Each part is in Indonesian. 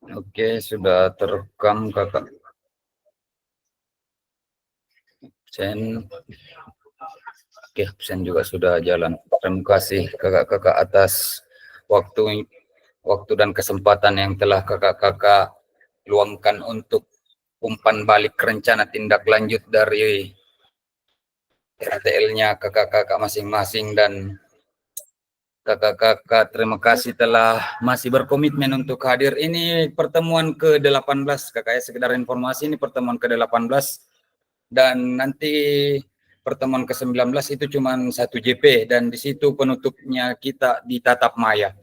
Oke, sudah terekam kakak. Absen. Oke, absen juga sudah jalan. Terima kasih kakak-kakak atas waktu dan kesempatan yang telah kakak-kakak luangkan untuk umpan balik rencana tindak lanjut dari RTL-nya kakak-kakak masing-masing. Dan kakak-kakak terima kasih telah masih berkomitmen untuk hadir. Ini pertemuan ke-18 kakak ya, sekedar informasi, ini pertemuan ke-18 dan nanti pertemuan ke-19 itu cuma 1 JP dan di situ penutupnya kita di tatap maya.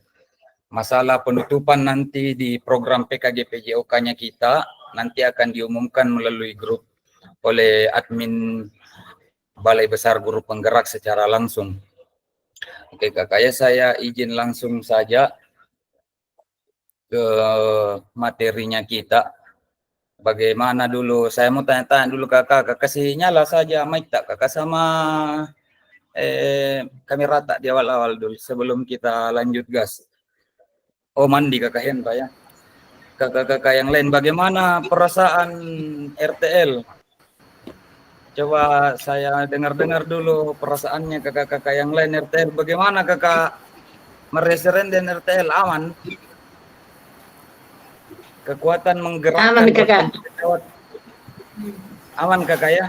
Masalah penutupan nanti di program PKGPJOK-nya kita nanti akan diumumkan melalui grup oleh admin Balai Besar Guru Penggerak secara langsung. Oke kakak ya, saya izin langsung saja ke materinya kita. Bagaimana dulu, saya mau tanya-tanya dulu kakak kasih nyala saja mic tak kakak sama kamera tak di awal-awal dulu sebelum kita lanjut gas. Oh mandi kakak ya Pak ya. Kakak-kakak yang lain bagaimana perasaan RTL? Coba saya dengar-dengar dulu perasaannya kakak-kakak yang lain RTL. Bagaimana kakak mereseren dan RTL aman? Kekuatan menggerakkan aman kakak. Aman kakak ya?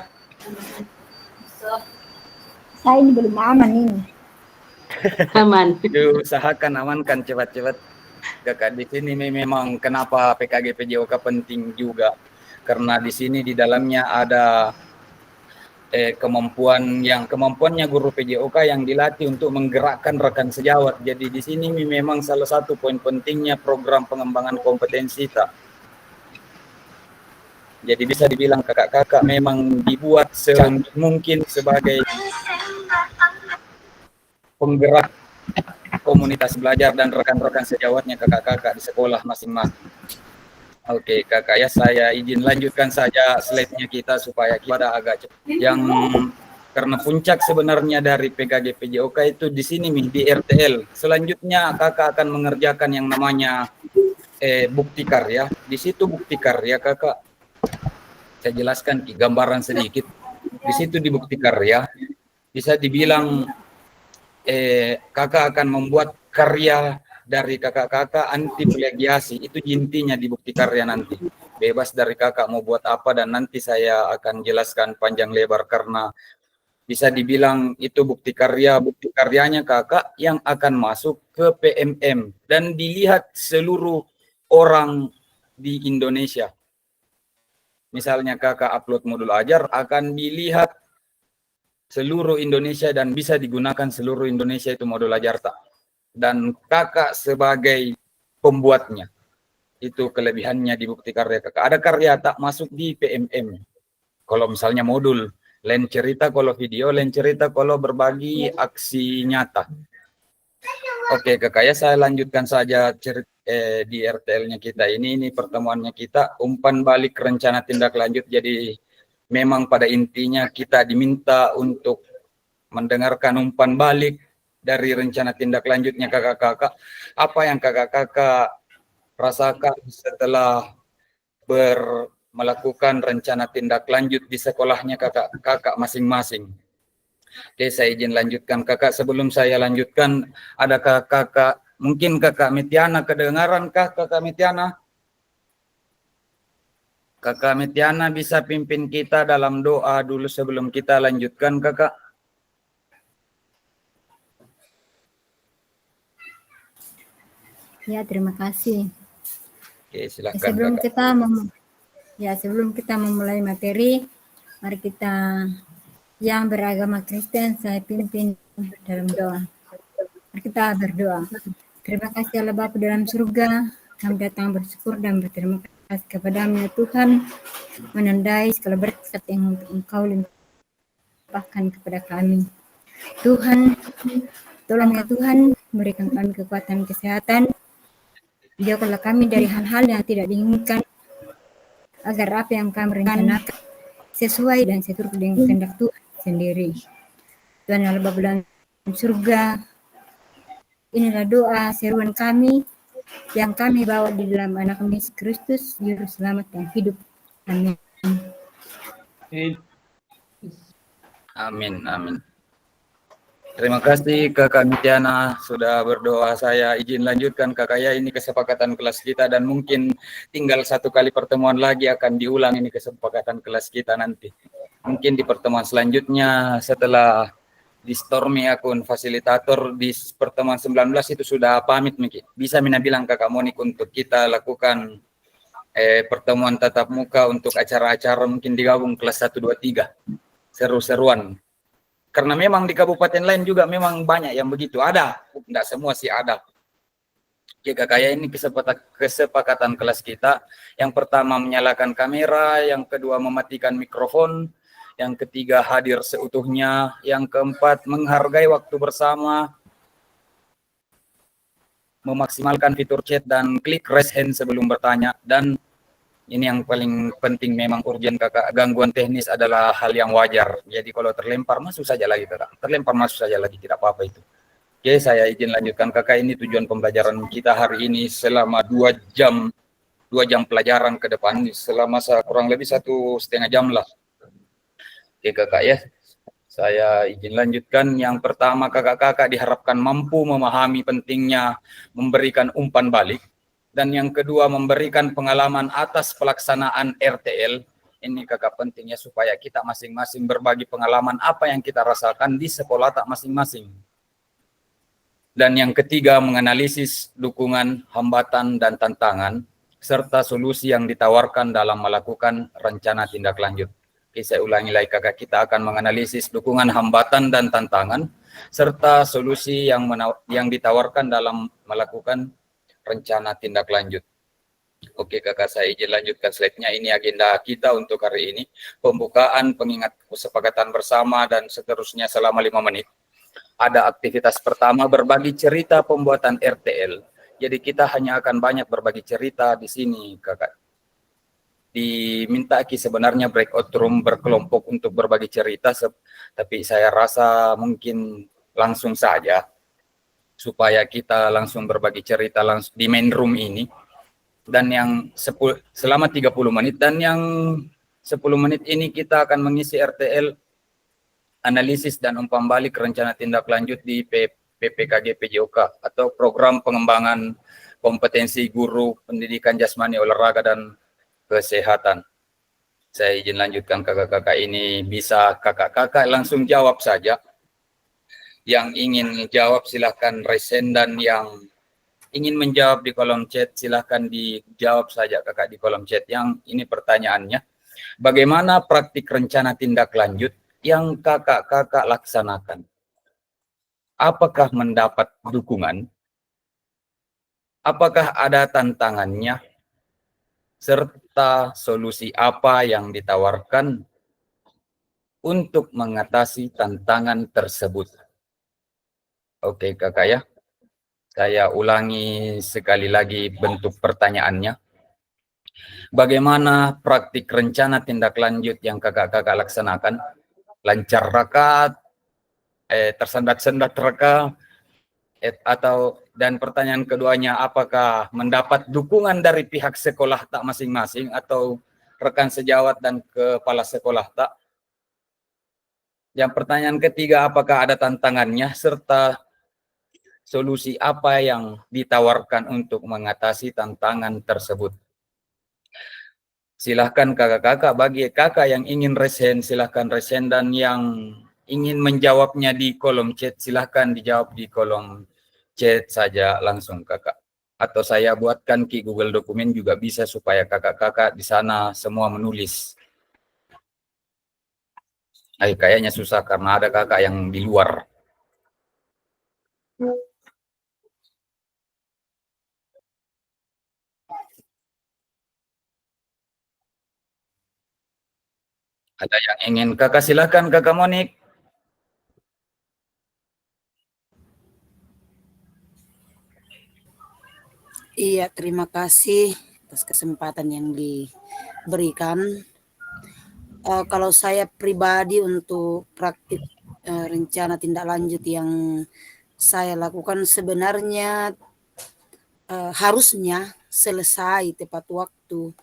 Saya ini belum aman ini. Aman. Usahakan amankan cepat-cepat. Kakak di sini memang kenapa PKGPJOK penting juga karena di sini di dalamnya ada kemampuannya guru PJOK yang dilatih untuk menggerakkan rekan sejawat. Jadi di sini memang salah satu poin pentingnya program pengembangan kompetensi tak. Jadi bisa dibilang kakak-kakak memang dibuat mungkin sebagai penggerak komunitas belajar dan rekan-rekan sejawatnya kakak-kakak di sekolah masing-masing. Oke kakak ya, saya izin lanjutkan saja slide-nya kita supaya kita agak cepat. Yang karena puncak sebenarnya dari PKGPJOK itu di sini nih di RTL. Selanjutnya kakak akan mengerjakan yang namanya bukti karya. Di situ bukti karya kakak, saya jelaskan gambaran sedikit. Di situ di bukti karya bisa dibilang kakak akan membuat karya dari kakak-kakak anti plagiasi. Itu intinya di bukti karya nanti. Bebas dari kakak mau buat apa dan nanti saya akan jelaskan panjang lebar karena bisa dibilang itu bukti karyanya kakak yang akan masuk ke PMM dan dilihat seluruh orang di Indonesia. Misalnya kakak upload modul ajar akan dilihat seluruh Indonesia dan bisa digunakan seluruh Indonesia itu modul ajar tak. Dan kakak sebagai pembuatnya. Itu kelebihannya di bukti karya kakak. Ada karya tak masuk di PMM. Kalau misalnya modul, lain cerita kalau video, lain cerita kalau berbagi aksi nyata. Oke kakak ya, saya lanjutkan saja di RTL-nya kita ini pertemuannya kita umpan balik rencana tindak lanjut. Jadi memang pada intinya kita diminta untuk mendengarkan umpan balik dari rencana tindak lanjutnya kakak-kakak. Apa yang kakak-kakak rasakan setelah melakukan rencana tindak lanjut di sekolahnya kakak-kakak masing-masing. Oke, saya izin lanjutkan kakak. Sebelum saya lanjutkan, ada kakak, mungkin kakak Metiana kedengaran kakak Metiana? Kakak Metiana bisa pimpin kita dalam doa dulu sebelum kita lanjutkan kakak? Ya, terima kasih. Oke, silakan sebelum kita memulai materi, mari kita yang beragama Kristen saya pimpin dalam doa. Mari kita berdoa. Terima kasih Allah Bapa dalam surga, kami datang bersyukur dan berterima kasih kepada-Mu ya Tuhan, menandai segala berkat yang Engkau limpahkan kepada kami. Tuhan, tolong ya Tuhan, berikan kami kekuatan kesehatan, jauhkanlah kami dari hal-hal yang tidak diinginkan, agar apa yang kami rencanakan sesuai dan seturut dengan kehendak Tuhan sendiri. Tuhan Allah Bapa dalam surga, Inilah doa seruan kami yang kami bawa di dalam anak kami Yesus Kristus, Juru Selamat dan hidup. Amin. Amin, amin. Terima kasih Kakak Mityana sudah berdoa. Saya izin lanjutkan Kakak ya, ini kesepakatan kelas kita dan mungkin tinggal 1 kali pertemuan lagi akan diulang ini kesepakatan kelas kita nanti. Mungkin di pertemuan selanjutnya setelah di stormi akun fasilitator di pertemuan 19 itu sudah pamit mungkin. Bisa Mina bilang Kakak Monik untuk kita lakukan pertemuan tatap muka untuk acara-acara mungkin digabung kelas 1, 2, 3. Seru-seruan. Karena memang di kabupaten lain juga memang banyak yang begitu. Ada, tidak semua sih ada. Oke Kakak ya, ini kesepakatan kelas kita. Yang pertama menyalakan kamera, yang kedua mematikan mikrofon, yang ketiga hadir seutuhnya, yang keempat menghargai waktu bersama, memaksimalkan fitur chat dan klik raise hand sebelum bertanya, dan ini yang paling penting memang urgent Kakak, gangguan teknis adalah hal yang wajar. Jadi kalau terlempar masuk saja lagi Kakak, terlempar masuk saja lagi, tidak apa-apa itu. Oke, saya izin lanjutkan Kakak, ini tujuan pembelajaran kita hari ini selama 2 jam pelajaran ke depan, selama kurang lebih 1,5 jam lah. Oke Kakak ya, saya izin lanjutkan. Yang pertama kakak-kakak diharapkan mampu memahami pentingnya memberikan umpan balik. Dan yang kedua memberikan pengalaman atas pelaksanaan RTL. Ini kakak pentingnya supaya kita masing-masing berbagi pengalaman apa yang kita rasakan di sekolah tak masing-masing. Dan yang ketiga menganalisis dukungan, hambatan, dan tantangan, serta solusi yang ditawarkan dalam melakukan rencana tindak lanjut. Oke, saya ulangi lagi kakak, kita akan menganalisis dukungan, hambatan, dan tantangan, serta solusi yang ditawarkan dalam melakukan rencana tindak lanjut. Oke kakak, saya izin lanjutkan slide-nya. Ini agenda kita untuk hari ini. Pembukaan, pengingat kesepakatan bersama, dan seterusnya selama 5 menit. Ada aktivitas pertama, berbagi cerita pembuatan RTL. Jadi kita hanya akan banyak berbagi cerita di sini kakak. Diminta sebenarnya breakout room berkelompok untuk berbagi cerita, tapi saya rasa mungkin langsung saja supaya kita langsung berbagi cerita langsung di main room ini. Dan yang selama 30 menit, dan yang 10 menit ini kita akan mengisi RTL analisis dan umpan balik rencana tindak lanjut di PPKG PJOK atau program pengembangan kompetensi guru pendidikan jasmani, olahraga, dan kesehatan. Saya izin lanjutkan kakak-kakak, ini bisa kakak-kakak langsung jawab saja. Yang ingin jawab silahkan raise hand, dan yang ingin menjawab di kolom chat silahkan dijawab saja kakak di kolom chat. Yang ini pertanyaannya, bagaimana praktik rencana tindak lanjut yang kakak-kakak laksanakan? Apakah mendapat dukungan? Apakah ada tantangannya? Serta solusi apa yang ditawarkan untuk mengatasi tantangan tersebut? Oke kakak ya, saya ulangi sekali lagi bentuk pertanyaannya. Bagaimana praktik rencana tindak lanjut yang kakak-kakak laksanakan? Lancar raka, tersendat-sendat raka, dan pertanyaan keduanya, apakah mendapat dukungan dari pihak sekolah tak masing-masing atau rekan sejawat dan kepala sekolah tak? Yang pertanyaan ketiga, apakah ada tantangannya serta solusi apa yang ditawarkan untuk mengatasi tantangan tersebut? Silahkan kakak-kakak, bagi kakak yang ingin resen silahkan resen, dan yang ingin menjawabnya di kolom chat silahkan dijawab di kolom chat saja langsung kakak. Atau saya buatkan di Google Dokumen juga bisa supaya kakak-kakak di sana semua menulis. Kayaknya susah karena ada kakak yang di luar. Ada yang ingin kakak, silakan kakak Monik. Iya, terima kasih atas kesempatan yang diberikan. Kalau saya pribadi untuk praktik rencana tindak lanjut yang saya lakukan sebenarnya harusnya selesai tepat waktu.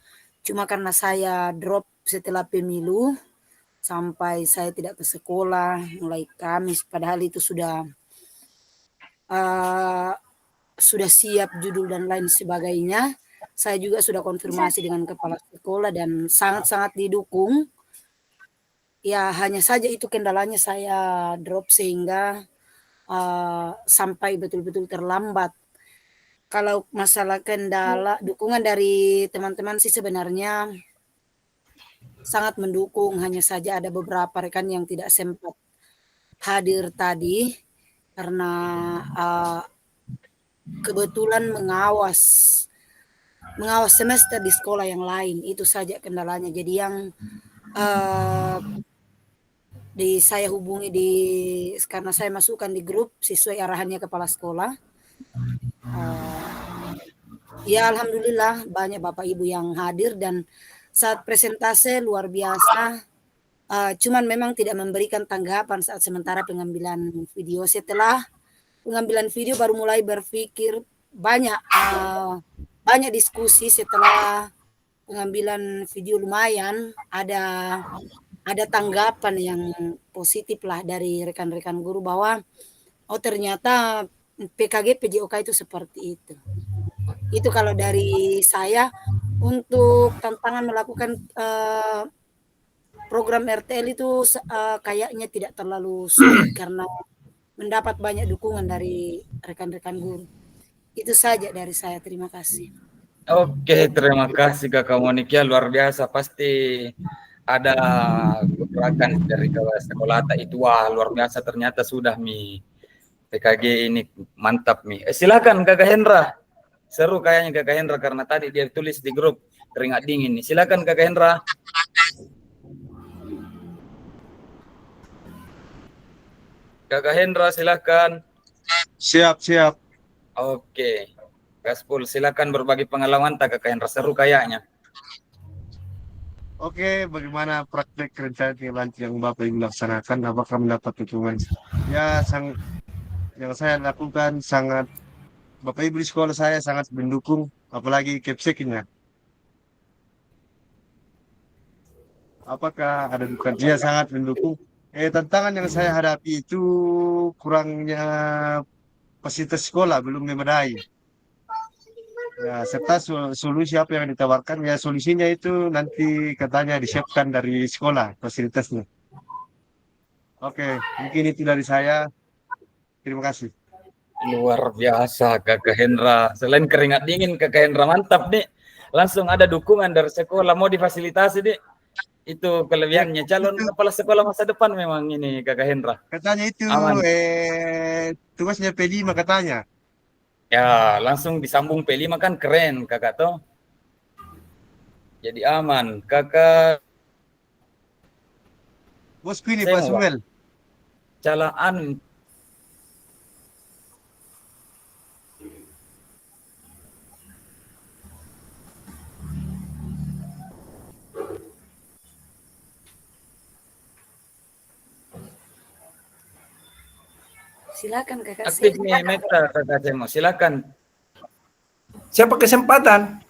Cuma karena saya drop setelah pemilu sampai saya tidak ke sekolah mulai Kamis, padahal itu sudah siap judul dan lain sebagainya. Saya juga sudah konfirmasi dengan kepala sekolah dan sangat-sangat didukung. Ya hanya saja itu kendalanya saya drop sehingga sampai betul-betul terlambat. Kalau masalah kendala, dukungan dari teman-teman sih sebenarnya sangat mendukung. Hanya saja ada beberapa rekan yang tidak sempat hadir tadi karena kebetulan mengawas semester di sekolah yang lain. Itu saja kendalanya. Jadi yang saya hubungi karena saya masukkan di grup sesuai arahannya kepala sekolah. Ya alhamdulillah banyak Bapak Ibu yang hadir dan saat presentase luar biasa. Cuman memang tidak memberikan tanggapan saat sementara pengambilan video. Setelah pengambilan video baru mulai berpikir, banyak diskusi setelah pengambilan video, lumayan ada tanggapan yang positif lah dari rekan-rekan guru bahwa ternyata PKG PJOK itu seperti itu. Itu kalau dari saya. Untuk tantangan melakukan program RTL itu kayaknya tidak terlalu sulit karena mendapat banyak dukungan dari rekan-rekan guru. Itu saja dari saya, terima kasih. Oke, terima kasih Kakak Monika, luar biasa. Pasti ada gerakan dari sekolah itu. Wah, luar biasa ternyata sudah PKG ini mantap silakan Kakak Hendra. Seru kayaknya Kakak Hendra karena tadi dia tulis di grup keringat dingin nih. Silakan Kakak Hendra. Kakak Hendra silakan. Siap. Oke. Gaspol silakan berbagi pengalaman Kakak Hendra, seru kayaknya. Oke, bagaimana praktek rencana yang Bapak Ibu laksanakan? Apakah mendapat dukungan? Ya, yang saya lakukan sangat, Bapak Ibu di sekolah saya sangat mendukung, apalagi Kepseknya. Apakah ada dukungan? Dia sangat mendukung. Tantangan yang saya hadapi itu kurangnya fasilitas sekolah, belum memadai. Ya, serta solusi apa yang ditawarkan, ya solusinya itu nanti katanya disiapkan dari sekolah fasilitasnya. Oke, mungkin itu dari saya. Terima kasih. Luar biasa Kakak Hendra. Selain keringat dingin Kakak Hendra mantap nih. Langsung ada dukungan dari sekolah mau difasilitasi nih. Itu kelebihannya calon kepala sekolah masa depan memang ini Kakak Hendra. Katanya itu tugasnya P5 katanya. Ya, langsung disambung P5 kan keren Kakak toh. Jadi aman. Kakak Bosku ini Pak Sumel. Calaan. Silakan Kakak. Aktif nih Meta Kakak Cemo. Silakan. Siapa kesempatan?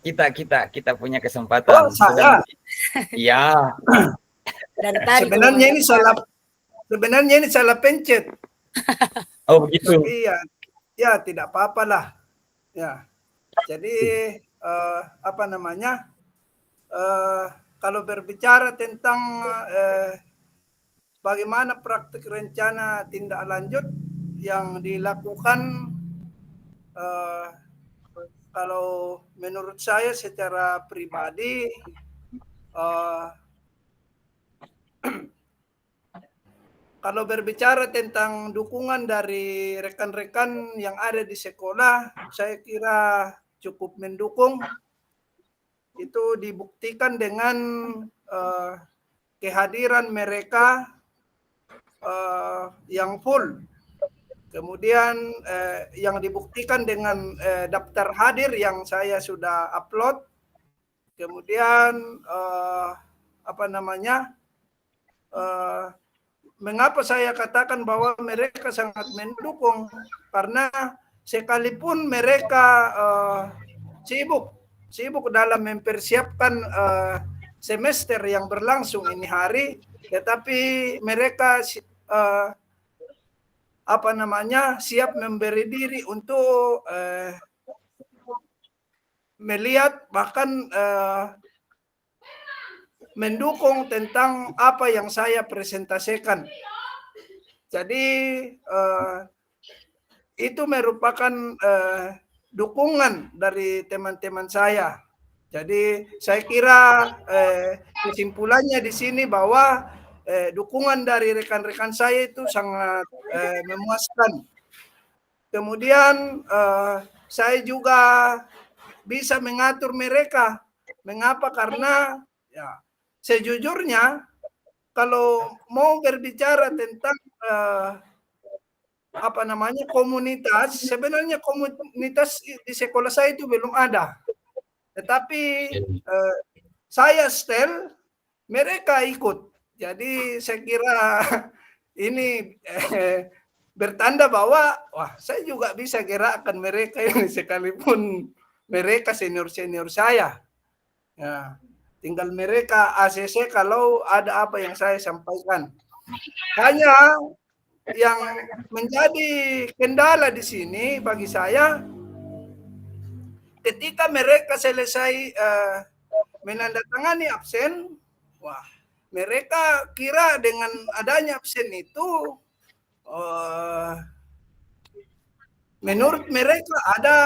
Kita punya kesempatan. Oh, saya. Iya. Sebenarnya ini salah pencet. Oh begitu. Tapi ya tidak apa-apa lah. Ya. Jadi kalau berbicara tentang bagaimana praktik rencana tindak lanjut yang dilakukan, kalau menurut saya secara pribadi kalau berbicara tentang dukungan dari rekan-rekan yang ada di sekolah, saya kira cukup mendukung. Itu dibuktikan dengan kehadiran mereka yang full. Kemudian yang dibuktikan dengan daftar hadir yang saya sudah upload. Kemudian mengapa saya katakan bahwa mereka sangat mendukung? Karena sekalipun mereka sibuk dalam mempersiapkan semester yang berlangsung ini hari, tetapi mereka siap memberi diri untuk melihat bahkan mendukung tentang apa yang saya presentasikan. Jadi itu merupakan dukungan dari teman-teman saya. Jadi saya kira kesimpulannya di sini bahwa dukungan dari rekan-rekan saya itu sangat memuaskan. Kemudian saya juga bisa mengatur mereka. Mengapa? Karena ya sejujurnya kalau mau berbicara tentang komunitas, sebenarnya komunitas di sekolah saya itu belum ada. Tetapi saya setel, mereka ikut. Jadi saya kira ini bertanda bahwa saya juga bisa gerakkan mereka ini sekalipun mereka senior-senior saya. Ya, tinggal mereka ACC kalau ada apa yang saya sampaikan. Hanya yang menjadi kendala di sini bagi saya, ketika mereka selesai menandatangani absen, mereka kira dengan adanya absen itu menurut mereka ada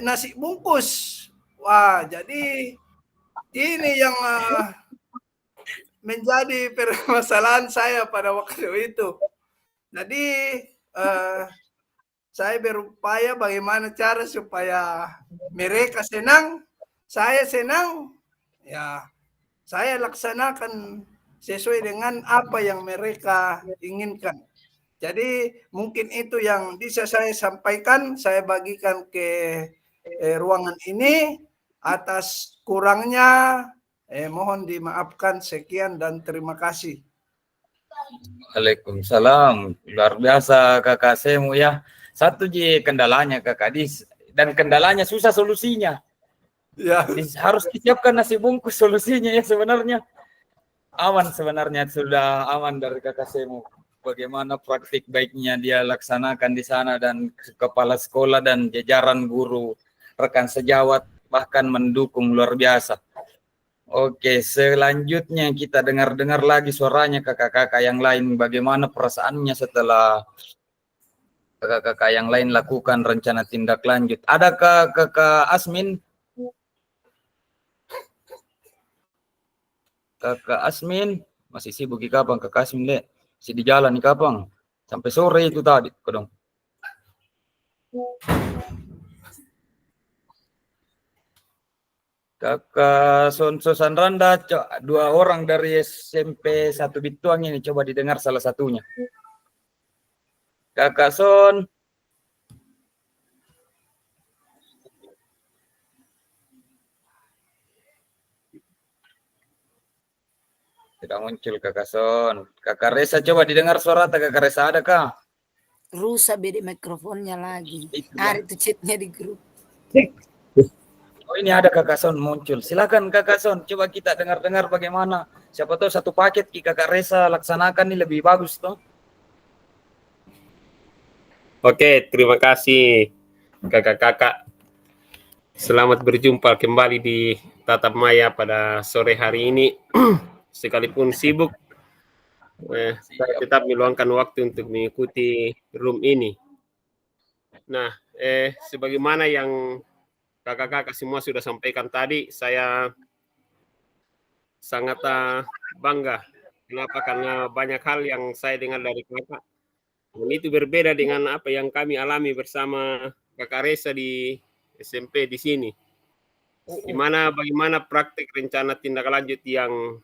nasi bungkus. Jadi ini yang menjadi permasalahan saya pada waktu itu. Jadi saya berupaya bagaimana cara supaya mereka senang, saya senang, ya saya laksanakan sesuai dengan apa yang mereka inginkan. Jadi mungkin itu yang bisa saya sampaikan, saya bagikan ke ruangan ini. Atas kurangnya mohon dimaafkan. Sekian dan terima kasih. Waalaikumsalam. Luar biasa kakak Semu ya. Satu kendalanya kakak Dis, dan kendalanya susah solusinya. Ya. Harus disiapkan nasi bungkus solusinya ya sebenarnya. Aman sebenarnya, sudah aman dari kakak Semu. Bagaimana praktik baiknya dia laksanakan di sana, dan kepala sekolah dan jajaran guru, rekan sejawat bahkan mendukung luar biasa. Oke, selanjutnya kita dengar-dengar lagi suaranya kakak-kakak yang lain, bagaimana perasaannya setelah kakak-kakak yang lain lakukan rencana tindak lanjut. Adakah kakak Asmin? Kakak Asmin masih sibuk kapan kakak Asmin dek? Masih di jalan nih kapan? Sampai sore itu tadi kodong. Kakak Sonso Sanranda, 2 orang dari SMP 1 Bituang ini, coba didengar salah satunya. Kakak Son. Tidak muncul kakak Son. Kakak Resa, coba didengar suara kakak Resa, ada kah? Rusak beda mikrofonnya lagi. Ada itu chatnya di grup. Oh, ini ada kakak Son muncul. Silakan kakak Son, coba kita dengar-dengar bagaimana. Siapa tahu satu paket kakak Resa laksanakan ini lebih bagus toh. Oke, terima kasih kakak-kakak. Selamat berjumpa kembali di Tatap Maya pada sore hari ini. Sekalipun sibuk, saya tetap meluangkan waktu untuk mengikuti room ini. Nah, sebagaimana yang kakak-kakak semua sudah sampaikan tadi, saya sangat bangga. Kenapa? Karena banyak hal yang saya dengar dari kakak. Dan itu berbeda dengan apa yang kami alami bersama kakak Resa di SMP di sini. Di mana bagaimana praktik rencana tindak lanjut yang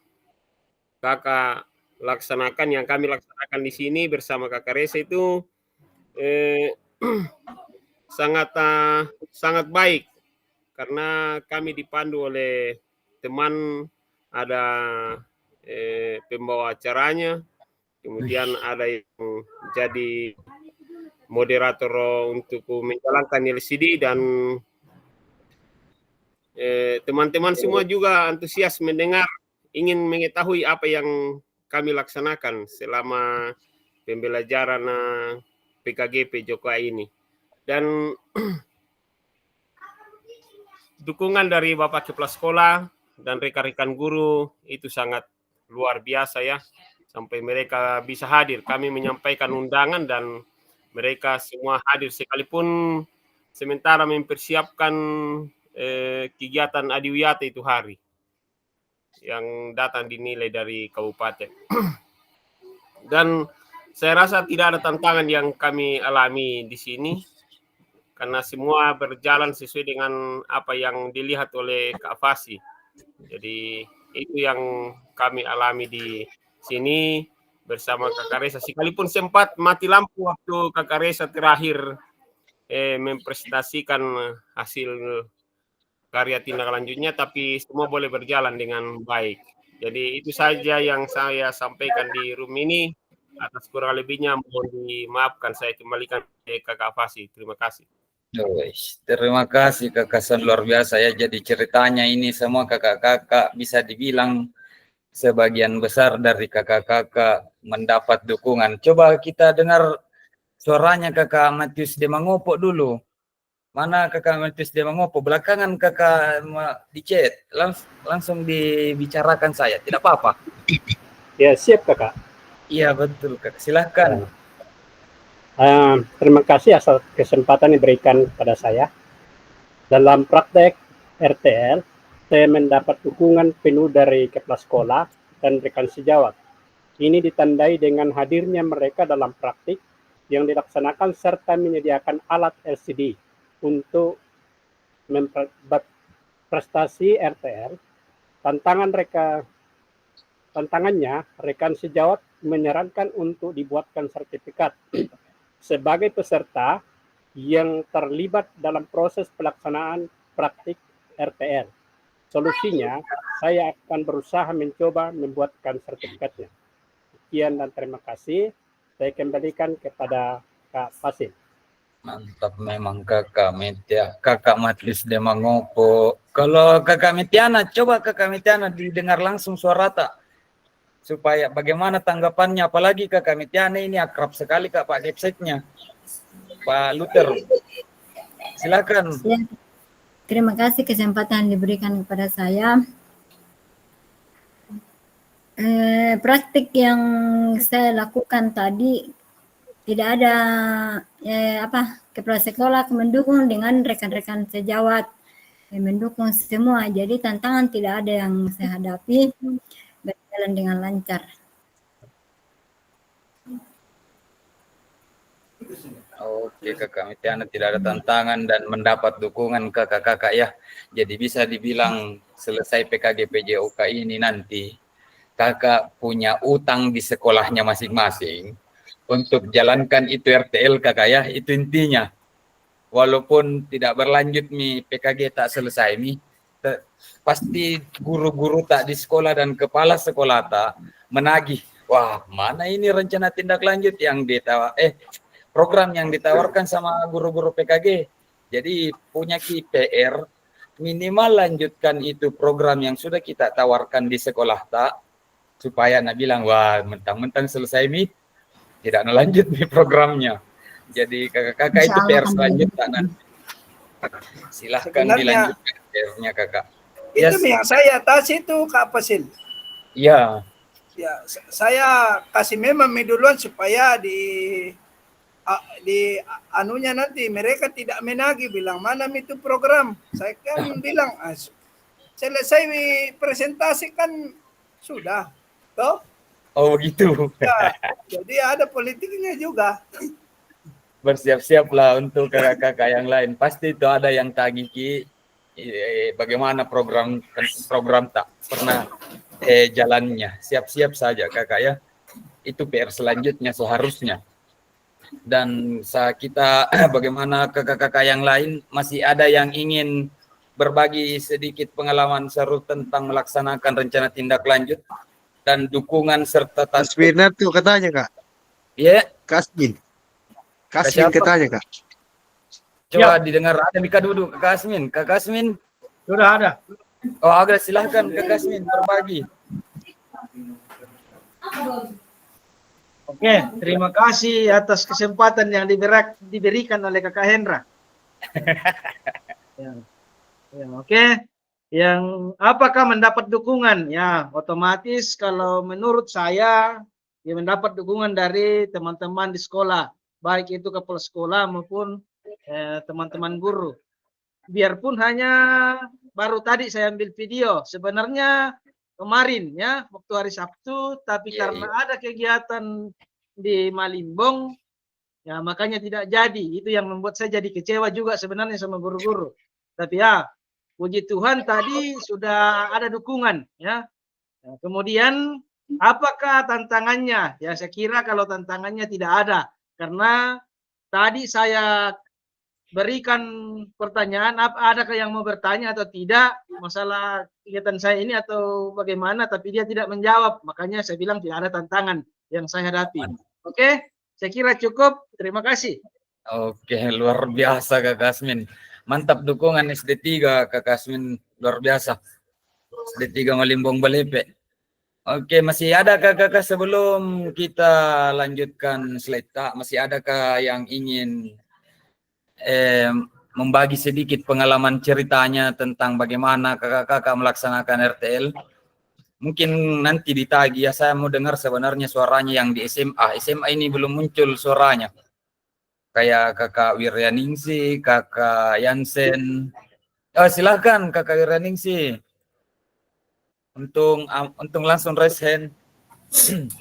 kakak laksanakan, yang kami laksanakan di sini bersama kakak Resa itu sangat baik, karena kami dipandu oleh teman, ada pembawa acaranya, kemudian ada yang jadi moderator untuk menjalankan LCD, dan teman-teman semua juga antusias mendengar, ingin mengetahui apa yang kami laksanakan selama pembelajaran PKGP Joka ini. Dan dukungan dari Bapak Kepala Sekolah dan rekan-rekan guru itu sangat luar biasa ya, sampai mereka bisa hadir. Kami menyampaikan undangan dan mereka semua hadir, sekalipun sementara mempersiapkan kegiatan adiwiyata itu hari yang datang dinilai dari kabupaten. Dan saya rasa tidak ada tantangan yang kami alami di sini, karena semua berjalan sesuai dengan apa yang dilihat oleh Kak Fasi. Jadi itu yang kami alami di sini bersama Kakak Resa. Sekalipun sempat mati lampu waktu Kakak Resa terakhir mempresentasikan hasil karya tindak lanjutnya, tapi semua boleh berjalan dengan baik. Jadi itu saja yang saya sampaikan di room ini. Atas kurang lebihnya mohon dimaafkan, saya kembalikan ke Kakak Fasi. Terima kasih. Terima kasih Kakak Son, luar biasa ya. Jadi ceritanya ini semua kakak-kakak bisa dibilang sebagian besar dari kakak-kakak mendapat dukungan. Coba kita dengar suaranya Kakak Matius Demangopo dulu. Mana Kakak Matius Demangopo? Belakangan Kakak di chat, langsung dibicarakan saya. Tidak apa-apa. Ya, siap Kakak. Iya betul Kakak. Silakan. Terima kasih atas kesempatan yang diberikan kepada saya. Dalam praktek RTL, saya mendapat dukungan penuh dari kepala sekolah dan rekan sejawat. Ini ditandai dengan hadirnya mereka dalam praktik yang dilaksanakan serta menyediakan alat LCD untuk membuat prestasi RTL. Tantangannya, rekan sejawat menyarankan untuk dibuatkan sertifikat sebagai peserta yang terlibat dalam proses pelaksanaan praktik RTL. Solusinya, saya akan berusaha mencoba membuatkan sertifikatnya. Sekian dan terima kasih. Saya kembalikan kepada Kak Fasil. Mantap memang Kakak Metia, Kakak Matius Demangopo. Kalau Kakak Metiana, coba Kakak Metiana didengar langsung suara tak? Supaya bagaimana tanggapannya, apalagi Kakak Metiana ini akrab sekali Kak Pak Depseknya, Pak Luther. Silakan. Ya, terima kasih kesempatan diberikan kepada saya. Praktik yang saya lakukan tadi tidak ada kepala sekolah mendukung dengan rekan-rekan sejawat mendukung semua. Jadi tantangan tidak ada yang saya hadapi, berjalan dengan lancar. Oke Kakak Metiana, tidak ada tantangan dan mendapat dukungan kakak-kakak ya. Jadi bisa dibilang selesai PKGP JOK ini nanti kakak punya utang di sekolahnya masing-masing untuk jalankan itu RTL kakak ya. Itu intinya. Walaupun tidak berlanjut PKG tak selesai pasti guru-guru tak di sekolah dan kepala sekolah tak menagih. Wah, mana ini rencana tindak lanjut yang program yang ditawarkan sama guru-guru PKG. Jadi punya PR minimal lanjutkan itu program yang sudah kita tawarkan di sekolah tak, supaya bilang wah mentang-mentang selesai tidak lanjut programnya. Jadi kakak-kakak itu PR selanjutnya nanti. Silahkan Sebenarnya, dilanjutkan PR-nya kakak. Itu yang saya atas itu Kak Fasil. Iya. Ya, saya kasih memang duluan supaya di anunya nanti mereka tidak menagih bilang mana itu program. Saya kan bilang selesai presentasi kan sudah. Toh? Oh begitu. Ya, jadi ada politiknya juga. Bersiap-siaplah untuk kakak-kakak yang lain. Pasti itu ada yang tagih bagaimana program tak pernah jalannya. Siap-siap saja kakak ya. Itu PR selanjutnya seharusnya. Dan kita bagaimana kakak-kakak yang lain masih ada yang ingin berbagi sedikit pengalaman seru tentang melaksanakan rencana tindak lanjut. dan dukungan serta Mas Firna tuh katanya Kak. Ya, Kasmin. siapa? Kasmin katanya Kak. coba didengar. Ada Mika duduk, Kak Kasmin. Kak Kasmin. Sudah ada. Oh, agak silahkan Kak Kasmin berbagi. Oke, terima kasih atas kesempatan yang diberikan oleh Kakak Hendra. Ya, oke. Yang apakah mendapat dukungan? Ya, otomatis kalau menurut saya dia mendapat dukungan dari teman-teman di sekolah, baik itu kepala sekolah maupun teman-teman guru. Biarpun hanya baru tadi saya ambil video, sebenarnya kemarin ya waktu hari Sabtu, tapi karena ada kegiatan di Malimbong, ya makanya tidak jadi. Itu yang membuat saya jadi kecewa juga sebenarnya sama guru-guru. Tapi ya puji Tuhan tadi sudah ada dukungan ya. Nah, kemudian apakah tantangannya? Ya saya kira kalau tantangannya tidak ada, karena tadi saya berikan pertanyaan, adakah yang mau bertanya atau tidak masalah kegiatan saya ini atau bagaimana, tapi dia tidak menjawab. Makanya saya bilang tidak ada tantangan yang saya hadapi. Oke, saya kira cukup. Terima kasih. Oke, luar biasa Kak Kasmin. Mantap dukungan SD3 Kak Kasmin, luar biasa. SD3 Malimbong Balepe. Oke, masih ada kakak sebelum kita lanjutkan slide tak? Masih adakah yang ingin membagi sedikit pengalaman ceritanya tentang bagaimana kakak-kakak melaksanakan RTL? Mungkin nanti ditagi ya, saya mau dengar sebenarnya suaranya yang di SMA. SMA ini belum muncul suaranya. Kayak kakak Wiryaningsi, kakak Yansen. Oh, silakan kakak Wiryaningsi. Untung langsung raise hand.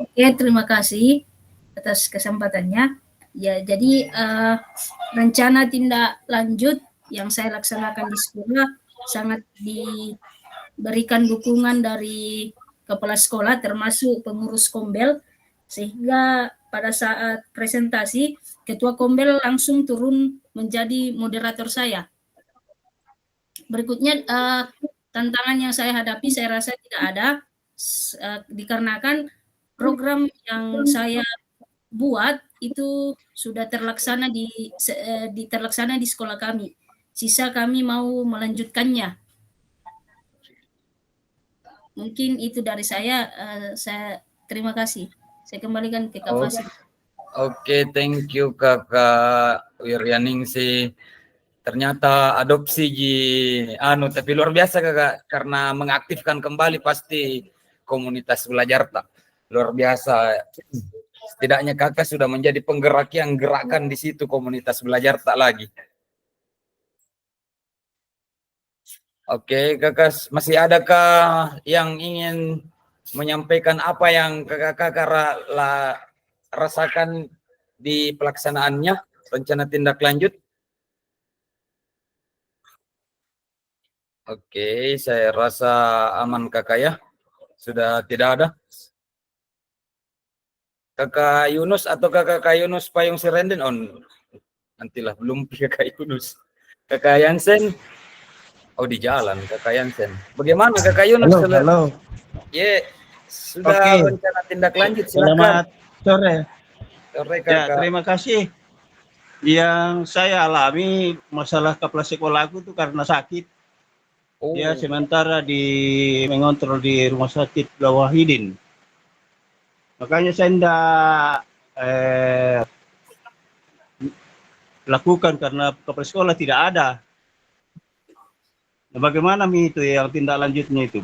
Oke, terima kasih atas kesempatannya. Ya, jadi rencana tindak lanjut yang saya laksanakan di sekolah sangat diberikan dukungan dari kepala sekolah termasuk pengurus Kombel, sehingga pada saat presentasi ketua Kombel langsung turun menjadi moderator saya. Berikutnya tantangan yang saya hadapi saya rasa tidak ada, dikarenakan program yang saya buat itu sudah terlaksana di sekolah kami. Sisa kami mau melanjutkannya. Mungkin itu dari saya. Saya terima kasih. Saya kembalikan ke Kak Fasil. Oke, thank you kakak Wiryaningsi. Ternyata adopsi tapi luar biasa kakak, karena mengaktifkan kembali pasti komunitas belajar tak. Luar biasa. Setidaknya kakak sudah menjadi penggerak yang gerakkan di situ komunitas belajar tak lagi. Oke, kakak, masih adakah yang ingin menyampaikan apa yang kakak rasakan di pelaksanaannya, rencana tindak lanjut? Oke, saya rasa aman kakak ya. Sudah tidak ada. Kakak Yunus atau kakak Yunus Payung Sirenden nantilah, belum kakak Yunus. Kakak Yansen, di jalan kakak Yansen. Bagaimana kakak Yunus? Halo. Sudah rencana tindak lanjut, silakan. Selamat sore. Sore kakak. Ya, terima kasih. Yang saya alami masalah kepala sekolahku itu karena sakit. Ya, sementara mengontrol di rumah sakit Lawahidin. Makanya saya tidak lakukan karena kepala sekolah tidak ada. Nah, bagaimana itu yang tindak lanjutnya itu?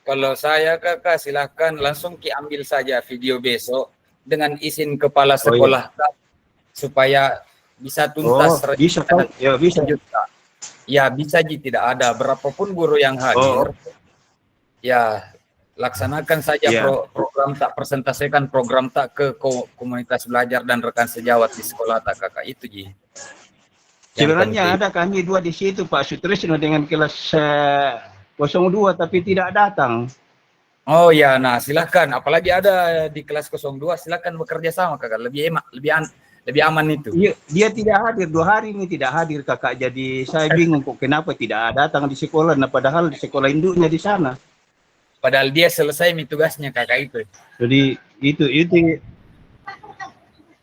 Kalau saya kakak silahkan langsung ambil saja video besok dengan izin kepala sekolah supaya bisa tuntas. Bisa kan? Ya bisa. Ya bisa tidak ada berapapun guru yang hadir. Ya laksanakan saja program tak, presentasikan program tak ke komunitas belajar dan rekan sejawat di sekolah tak kakak, itu sebenarnya ada kami dua di situ, Pak Sutrisno dengan kelas 02 tapi tidak datang. Oh ya, nah silakan, apalagi ada di kelas 02 silakan bekerja sama kakak, lebih aman itu. Dia tidak hadir 2 hari ini, tidak hadir kakak, jadi saya bingung kok kenapa tidak datang di sekolah, nah padahal di sekolah induknya di sana. Padahal dia selesai tugasnya kakak itu. Jadi itu.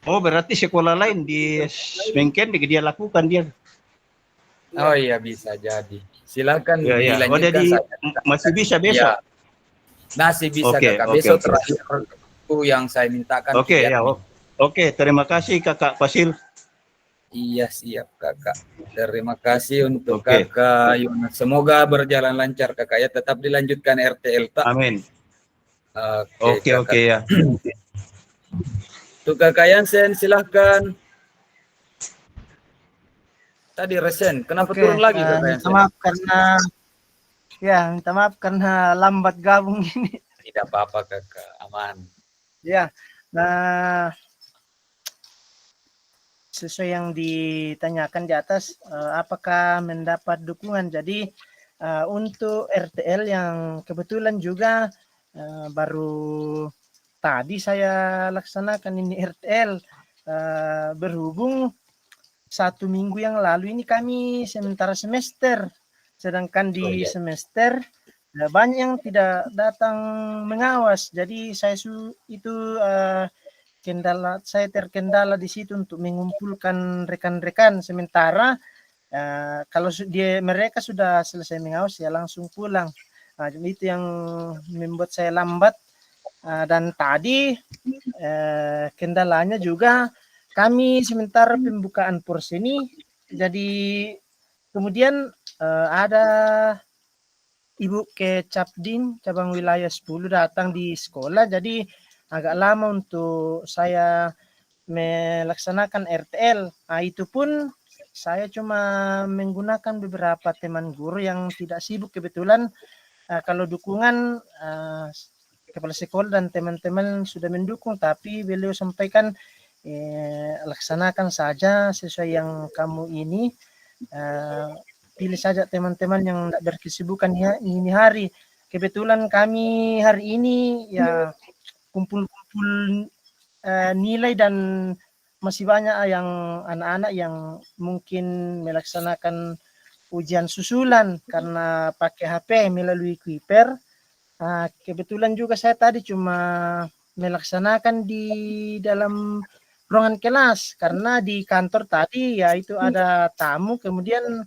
Oh, berarti sekolah lain di Smengken dia lakukan dia. Oh iya, bisa jadi. Silakan Ya, ya. Oh, dilanjutkan jadi saja. masih bisa besok. Ya, masih bisa Oke, kakak. oke, Besok oke. terakhir itu yang saya mintakan. Oke, ya. kegiatan. Oke, terima kasih Kakak Fasil. Iya, siap kakak. Terima kasih untuk Oke. kakak Yonas. Semoga berjalan lancar kakak ya. Tetap dilanjutkan RTL tak. Amin. Oke, kakak. Oke ya. Untuk kakak Yansen silahkan. Tadi resen, kenapa turun lagi kakak minta Yansen? maaf minta maaf karena lambat gabung ini. Tidak apa-apa kakak, aman. Ya, nah sesuai yang ditanyakan di atas, apakah mendapat dukungan. Jadi untuk RTL yang kebetulan juga baru tadi saya laksanakan ini RTL, berhubung 1 minggu yang lalu ini kami sementara semester, sedangkan di semester banyak yang tidak datang mengawas. Jadi saya saya terkendala di situ untuk mengumpulkan rekan-rekan. Sementara kalau mereka sudah selesai mengawas ya langsung pulang. Jadi itu yang membuat saya lambat. Dan tadi kendalanya juga kami sementara pembukaan pors ini, jadi kemudian ada Ibu Kecapdin cabang wilayah 10 datang di sekolah, jadi agak lama untuk saya melaksanakan RTL. Itu pun saya cuma menggunakan beberapa teman guru yang tidak sibuk kebetulan. Kalau dukungan kepala sekolah dan teman-teman sudah mendukung, tapi beliau sampaikan laksanakan saja sesuai yang kamu ini, pilih saja teman-teman yang tidak berkesibukan ini hari. Kebetulan kami hari ini ya kumpul-kumpul nilai dan masih banyak yang anak-anak yang mungkin melaksanakan ujian susulan karena pakai HP melalui Kuiper. Kebetulan juga saya tadi cuma melaksanakan di dalam ruangan kelas karena di kantor tadi ya itu ada tamu, kemudian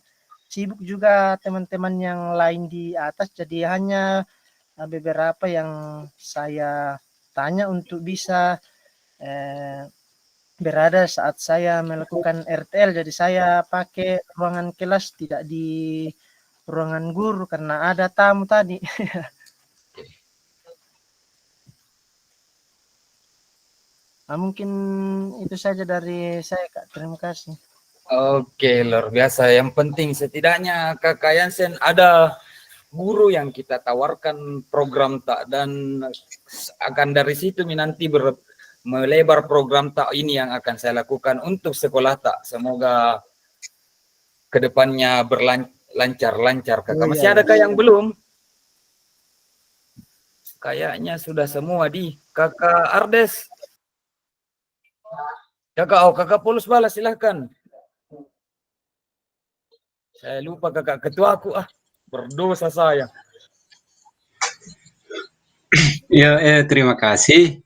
sibuk juga teman-teman yang lain di atas, jadi hanya beberapa yang saya tanya untuk bisa berada saat saya melakukan RTL. Jadi saya pakai ruangan kelas, tidak di ruangan guru karena ada tamu tadi. Mungkin itu saja dari saya, Kak. Terima kasih. Oke, luar biasa. Yang penting setidaknya kakak Yansen ada guru yang kita tawarkan program tak, dan akan dari situ nanti melebar program tak ini yang akan saya lakukan untuk sekolah tak. Semoga kedepannya berlancar-lancar kakak. Masih adakah yang belum? Kayaknya sudah semua di kakak Ardes. Kakak Polus balas silahkan. Saya lupa kakak ketua aku, berdosa saya. Ya, terima kasih.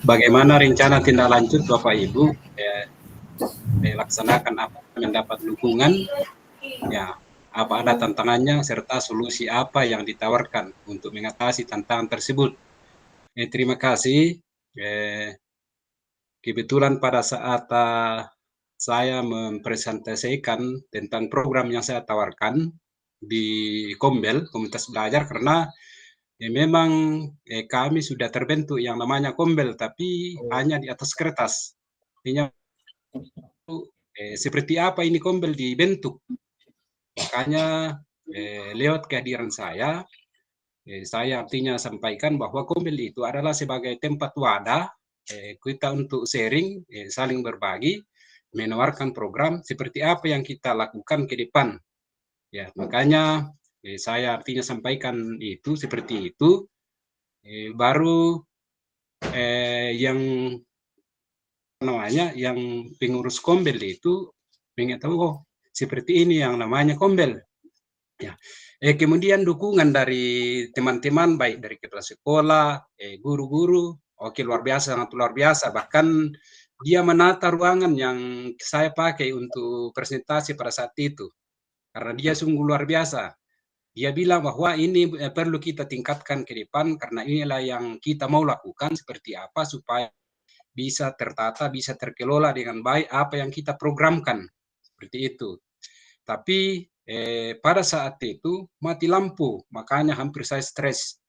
Bagaimana rencana tindak lanjut Bapak Ibu dilaksanakan apa mendapat dukungan? Ya, apa ada tantangannya serta solusi apa yang ditawarkan untuk mengatasi tantangan tersebut? Terima kasih. Kebetulan pada saat saya mempresentasikan tentang program yang saya tawarkan di Kombel, Komunitas Belajar, karena memang kami sudah terbentuk yang namanya Kombel, tapi hanya di atas kertas. Artinya seperti apa ini Kombel dibentuk. Makanya lewat kehadiran saya artinya sampaikan bahwa Kombel itu adalah sebagai tempat wadah kita untuk sharing, saling berbagi, menawarkan program seperti apa yang kita lakukan ke depan. Ya, makanya saya artinya sampaikan itu seperti itu. Baru yang namanya yang pengurus Kombel itu mengetahui seperti ini yang namanya Kombel. Ya. Kemudian dukungan dari teman-teman baik dari kepala sekolah, guru-guru, oke luar biasa, sangat luar biasa. Bahkan dia menata ruangan yang saya pakai untuk presentasi pada saat itu. Karena dia sungguh luar biasa. Dia bilang bahwa ini perlu kita tingkatkan ke depan karena inilah yang kita mau lakukan seperti apa supaya bisa tertata, bisa terkelola dengan baik apa yang kita programkan. Seperti itu. Tapi pada saat itu mati lampu, makanya hampir saya stres.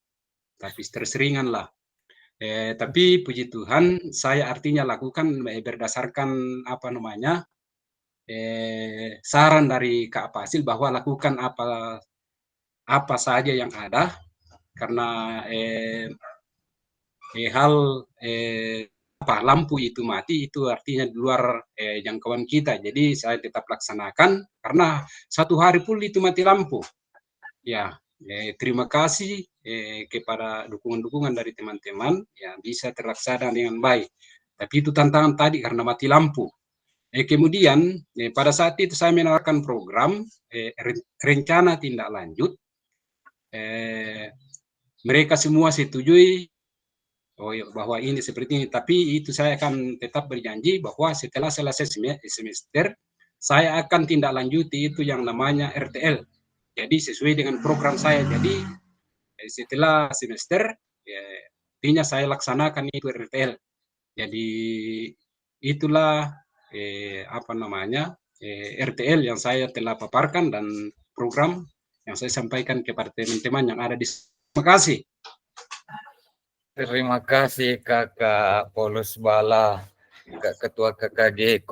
Tapi stres ringan lah. Tapi puji Tuhan, saya artinya lakukan berdasarkan apa namanya saran dari Kak Fasil bahwa lakukan apa saja yang ada karena hal lampu itu mati itu artinya di luar jangkauan kita. Jadi saya tetap laksanakan karena satu hari pun itu mati lampu. Ya, terima kasih kepada dukungan-dukungan dari teman-teman yang bisa terlaksana dengan baik. Tapi itu tantangan tadi karena mati lampu. Kemudian pada saat itu saya menawarkan program rencana tindak lanjut. Mereka semua setujui bahwa ini seperti ini, tapi itu saya akan tetap berjanji bahwa setelah selesai semester saya akan tindak lanjuti itu yang namanya RTL. Jadi sesuai dengan program saya. Jadi setelah semester artinya saya laksanakan itu RTL. Jadi itulah apa namanya RTL yang saya telah paparkan dan program yang saya sampaikan kepada teman-teman yang ada di sini. Terima kasih. Terima kasih Kakak Paulus Bala, Ketua KKG.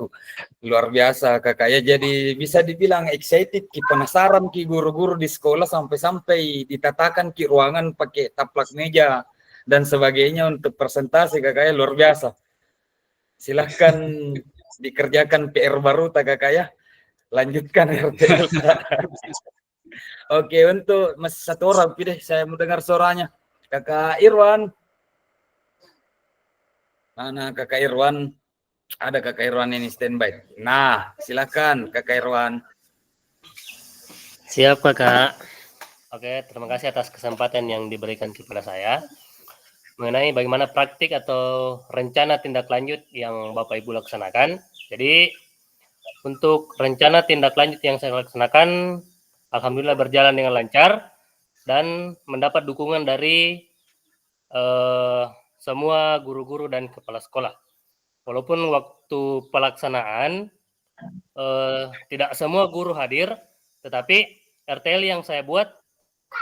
Luar biasa Kakak ya, jadi bisa dibilang excited ki, penasaran ki guru-guru di sekolah sampai ditatakan ki ruangan pakai taplak meja dan sebagainya untuk presentasi Kakak ya, luar biasa. Silahkan dikerjakan PR baru tak Kakak ya, lanjutkan RTL. Oke, untuk masih satu orang deh, saya mau dengar suaranya. Kakak Irwan. Mana Kakak Irwan? Ada Kakak Irwan ini standby. Nah, silakan Kakak Irwan. Siap Kakak. Oke, terima kasih atas kesempatan yang diberikan kepada saya mengenai bagaimana praktik atau rencana tindak lanjut yang Bapak Ibu laksanakan. Jadi untuk rencana tindak lanjut yang saya laksanakan, alhamdulillah berjalan dengan lancar dan mendapat dukungan dari semua guru-guru dan kepala sekolah. Walaupun waktu pelaksanaan tidak semua guru hadir, tetapi RTL yang saya buat,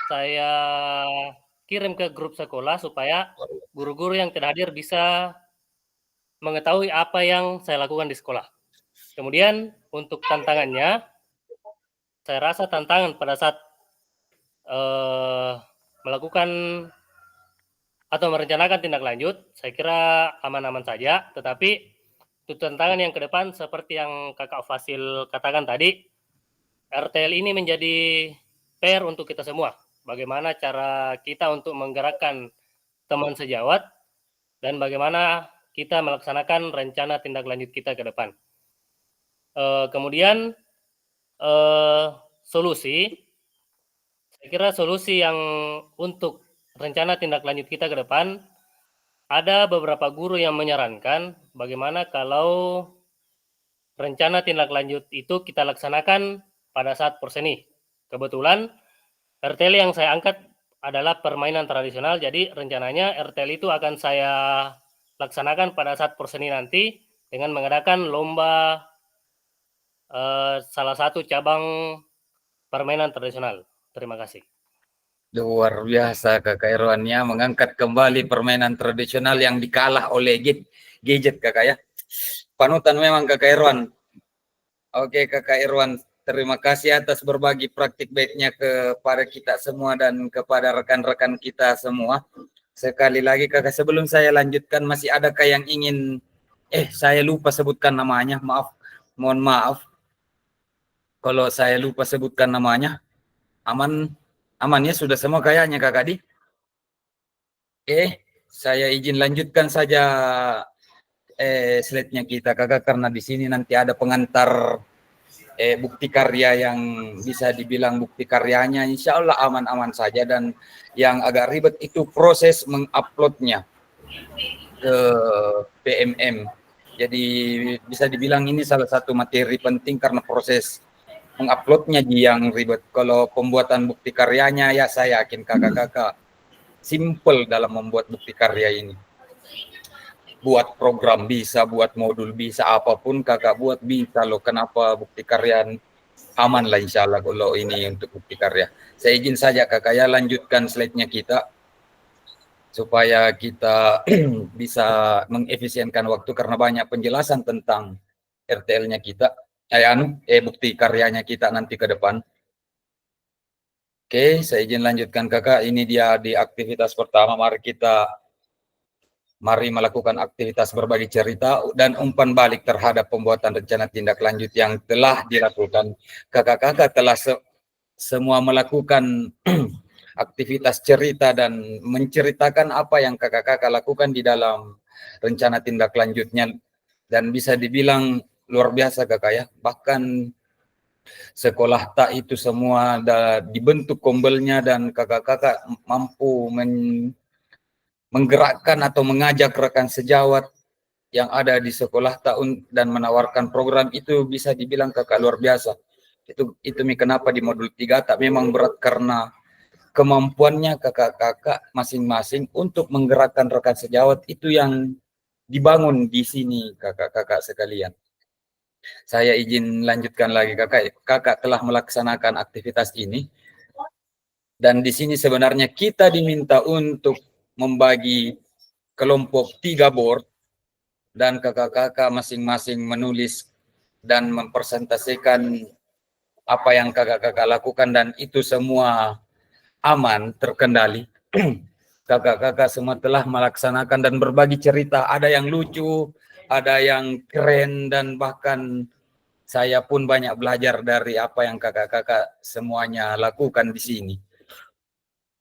saya kirim ke grup sekolah supaya guru-guru yang tidak hadir bisa mengetahui apa yang saya lakukan di sekolah. Kemudian untuk tantangannya, saya rasa tantangan pada saat melakukan atau merencanakan tindak lanjut, saya kira aman-aman saja, tetapi itu tantangan yang ke depan seperti yang Kakak Fasil katakan tadi, RTL ini menjadi PR untuk kita semua. Bagaimana cara kita untuk menggerakkan teman sejawat dan bagaimana kita melaksanakan rencana tindak lanjut kita ke depan. Kemudian solusi, saya kira solusi yang untuk rencana tindak lanjut kita ke depan, ada beberapa guru yang menyarankan bagaimana kalau rencana tindak lanjut itu kita laksanakan pada saat porseni. Kebetulan RTL yang saya angkat adalah permainan tradisional, jadi rencananya RTL itu akan saya laksanakan pada saat porseni nanti dengan mengadakan lomba salah satu cabang permainan tradisional. Terima kasih. Luar biasa Kakak Irwannya mengangkat kembali permainan tradisional yang dikalah oleh gadget Kakak ya. Panutan memang Kakak Irwan. Oke Kakak Irwan, terima kasih atas berbagi praktik baiknya kepada kita semua dan kepada rekan-rekan kita semua. Sekali lagi Kakak, sebelum saya lanjutkan, masih adakah yang ingin saya lupa sebutkan namanya, maaf, mohon maaf kalau saya lupa sebutkan namanya. Amannya sudah semua kayaknya Kakak Di. Saya izin lanjutkan saja slide-nya kita Kakak, karena di sini nanti ada pengantar bukti karya yang bisa dibilang bukti karyanya insya Allah aman-aman saja, dan yang agak ribet itu proses menguploadnya ke PMM. Jadi bisa dibilang ini salah satu materi penting karena proses menguploadnya yang ribet. Kalau pembuatan bukti karyanya ya saya yakin kakak-kakak simple dalam membuat bukti karya ini. Buat program bisa, buat modul bisa, apapun kakak buat bisa loh. Kenapa bukti karya aman lah insya Allah kalau ini untuk bukti karya. Saya izin saja kakak ya lanjutkan slide-nya kita supaya kita bisa mengefisienkan waktu karena banyak penjelasan tentang RTL-nya kita, bukti karyanya kita nanti ke depan. Oke, saya izin lanjutkan kakak. Ini dia di aktivitas pertama. Mari melakukan aktivitas berbagi cerita dan umpan balik terhadap pembuatan rencana tindak lanjut yang telah dilakukan. Kakak-kakak telah semua melakukan aktivitas cerita dan menceritakan apa yang kakak-kakak lakukan di dalam rencana tindak lanjutnya. Dan bisa dibilang luar biasa kakak ya. Bahkan sekolah tak itu semua dibentuk kombelnya dan kakak-kakak mampu menggerakkan atau mengajak rekan sejawat yang ada di sekolah tahun dan menawarkan program itu bisa dibilang kakak luar biasa. Itu kenapa di modul 3 tak memang berat karena kemampuannya kakak-kakak masing-masing untuk menggerakkan rekan sejawat itu yang dibangun di sini kakak-kakak sekalian. Saya izin lanjutkan lagi kakak telah melaksanakan aktivitas ini dan di sini sebenarnya kita diminta untuk membagi kelompok 3 board dan kakak-kakak masing-masing menulis dan mempresentasikan apa yang kakak-kakak lakukan dan itu semua aman, terkendali. Kakak-kakak semua telah melaksanakan dan berbagi cerita, ada yang lucu, ada yang keren, dan bahkan saya pun banyak belajar dari apa yang kakak-kakak semuanya lakukan di sini.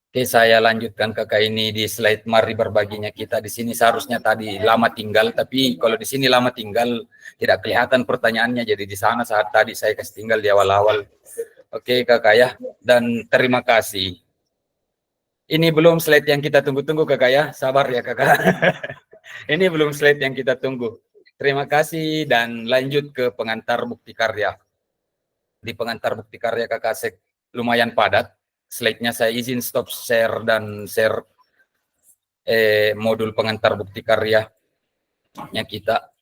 Oke, saya lanjutkan kakak ini di slide mari berbaginya kita. Di sini seharusnya tadi lama tinggal, tapi kalau di sini lama tinggal tidak kelihatan pertanyaannya, jadi di sana saat tadi saya kasih tinggal di awal-awal. Oke kakak ya, dan terima kasih. Ini belum slide yang kita tunggu-tunggu kakak ya, sabar ya kakak. Ini belum slide yang kita tunggu. Terima kasih dan lanjut ke pengantar bukti karya. Di pengantar bukti karya kakak lumayan padat. Slide-nya saya izin stop share dan share modul pengantar bukti karyanya kita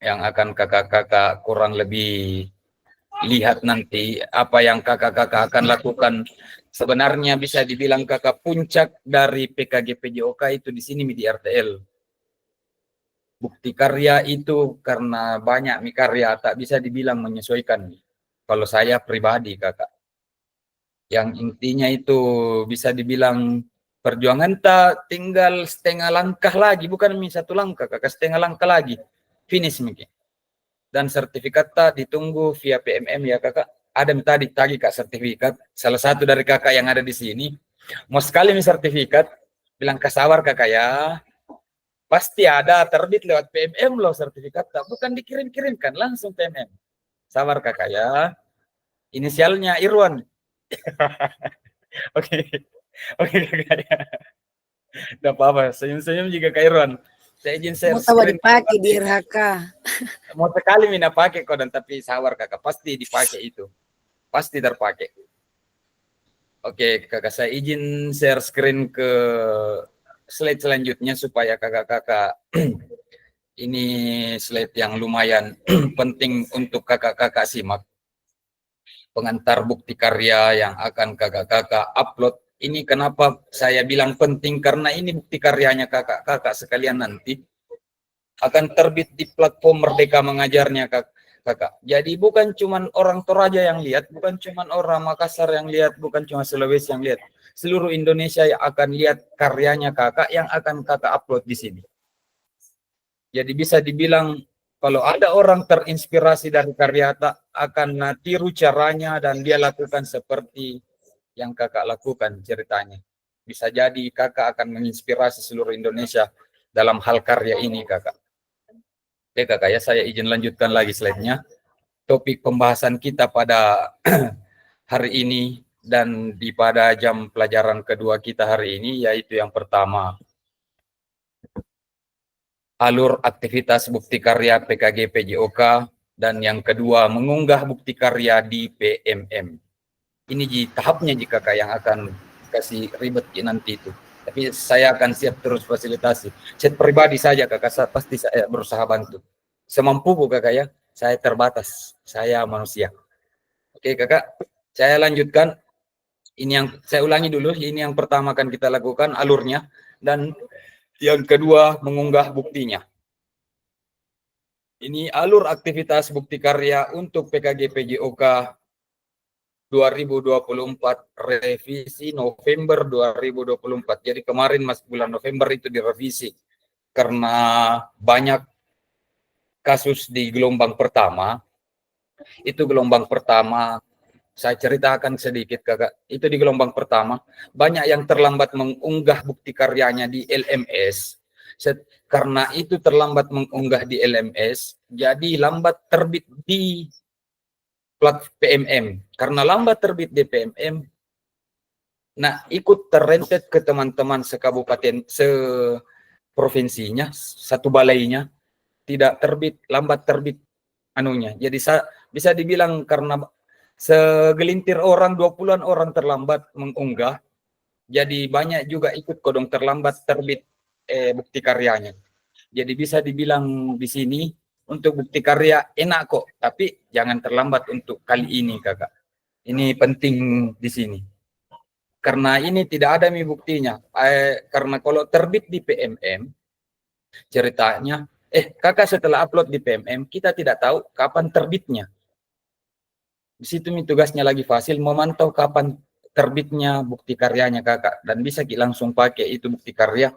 yang akan kakak-kakak kurang lebih lihat nanti apa yang kakak-kakak akan lakukan. Sebenarnya bisa dibilang kakak puncak dari PKG PJOK itu di sini di RTL. Bukti karya itu karena banyak karya tak bisa dibilang menyesuaikan. Kalau saya pribadi kakak. Yang intinya itu bisa dibilang perjuangan tak tinggal setengah langkah lagi, bukan 1 langkah kakak, setengah langkah lagi finish mungkin. Dan sertifikat tak ditunggu via PMM ya kakak. Ada tadi kak sertifikat, salah satu dari kakak yang ada di sini mau sekali sertifikat, bilang kasawar kakak ya, pasti ada terbit lewat PMM loh sertifikat tak, bukan dikirim-kirimkan langsung PMM. Sabar kakak ya, inisialnya Irwan. Oke kakak ya. Tidak apa-apa, senyum-senyum juga Kak Irwan. Saya izin share Mau tahu screen. dipakai di RH. Mau sekali mina pakai kok, dan tapi sawar kakak pasti dipakai itu, pasti terpakai. Oke kakak, saya izin share screen ke slide selanjutnya supaya kakak-kakak ini slide yang lumayan penting untuk kakak-kakak simak. Pengantar bukti karya yang akan kakak-kakak upload. Ini kenapa saya bilang penting, karena ini bukti karyanya kakak-kakak sekalian nanti akan terbit di platform Merdeka Mengajarnya kakak. Jadi bukan cuma orang Toraja yang lihat, bukan cuma orang Makassar yang lihat, bukan cuma Sulawesi yang lihat. Seluruh Indonesia yang akan lihat karyanya kakak yang akan kakak upload di sini. Jadi bisa dibilang kalau ada orang terinspirasi dari karya tak akan tiru caranya dan dia lakukan seperti yang kakak lakukan ceritanya. Bisa jadi kakak akan menginspirasi seluruh Indonesia dalam hal karya ini kakak. Oke kakak ya, saya izin lanjutkan lagi slide-nya. topik pembahasan kita pada hari ini dan pada jam pelajaran kedua kita hari ini, yaitu yang pertama, alur aktivitas bukti karya PKG PJOK, dan yang kedua, mengunggah bukti karya di PMM. Ini tahapnya jika kakak yang akan kasih ribet nanti itu. Tapi saya akan siap terus fasilitasi. Chat pribadi saja kakak, pasti saya berusaha bantu. Semampuku kakak ya, saya terbatas, saya manusia. Oke kakak, saya lanjutkan. Ini yang saya ulangi dulu, ini yang pertama akan kita lakukan alurnya, dan yang kedua mengunggah buktinya. Ini alur aktivitas bukti karya untuk PKG PJOK 2024 revisi November 2024. Jadi kemarin bulan November itu direvisi karena banyak kasus di gelombang pertama. Itu gelombang pertama, saya ceritakan sedikit kakak. Itu di gelombang pertama, banyak yang terlambat mengunggah bukti karyanya di LMS. Karena itu terlambat mengunggah di LMS, jadi lambat terbit di plat PMM. Karena lambat terbit di PMM, nah ikut terrentet ke teman-teman sekabupaten, seprovinsinya, satu balainya, tidak terbit, lambat terbit anunya. Jadi bisa dibilang karena segelintir orang, 20-an orang terlambat mengunggah, jadi banyak juga ikut kodong terlambat terbit bukti karyanya. Jadi bisa dibilang di sini untuk bukti karya enak kok, tapi jangan terlambat untuk kali ini kakak. Ini penting di sini. Karena ini tidak ada buktinya. Karena kalau terbit di PMM, ceritanya, kakak setelah upload di PMM, kita tidak tahu kapan terbitnya. Di situ tugasnya lagi Fasil memantau kapan terbitnya bukti karyanya kakak, dan bisa langsung pakai itu bukti karya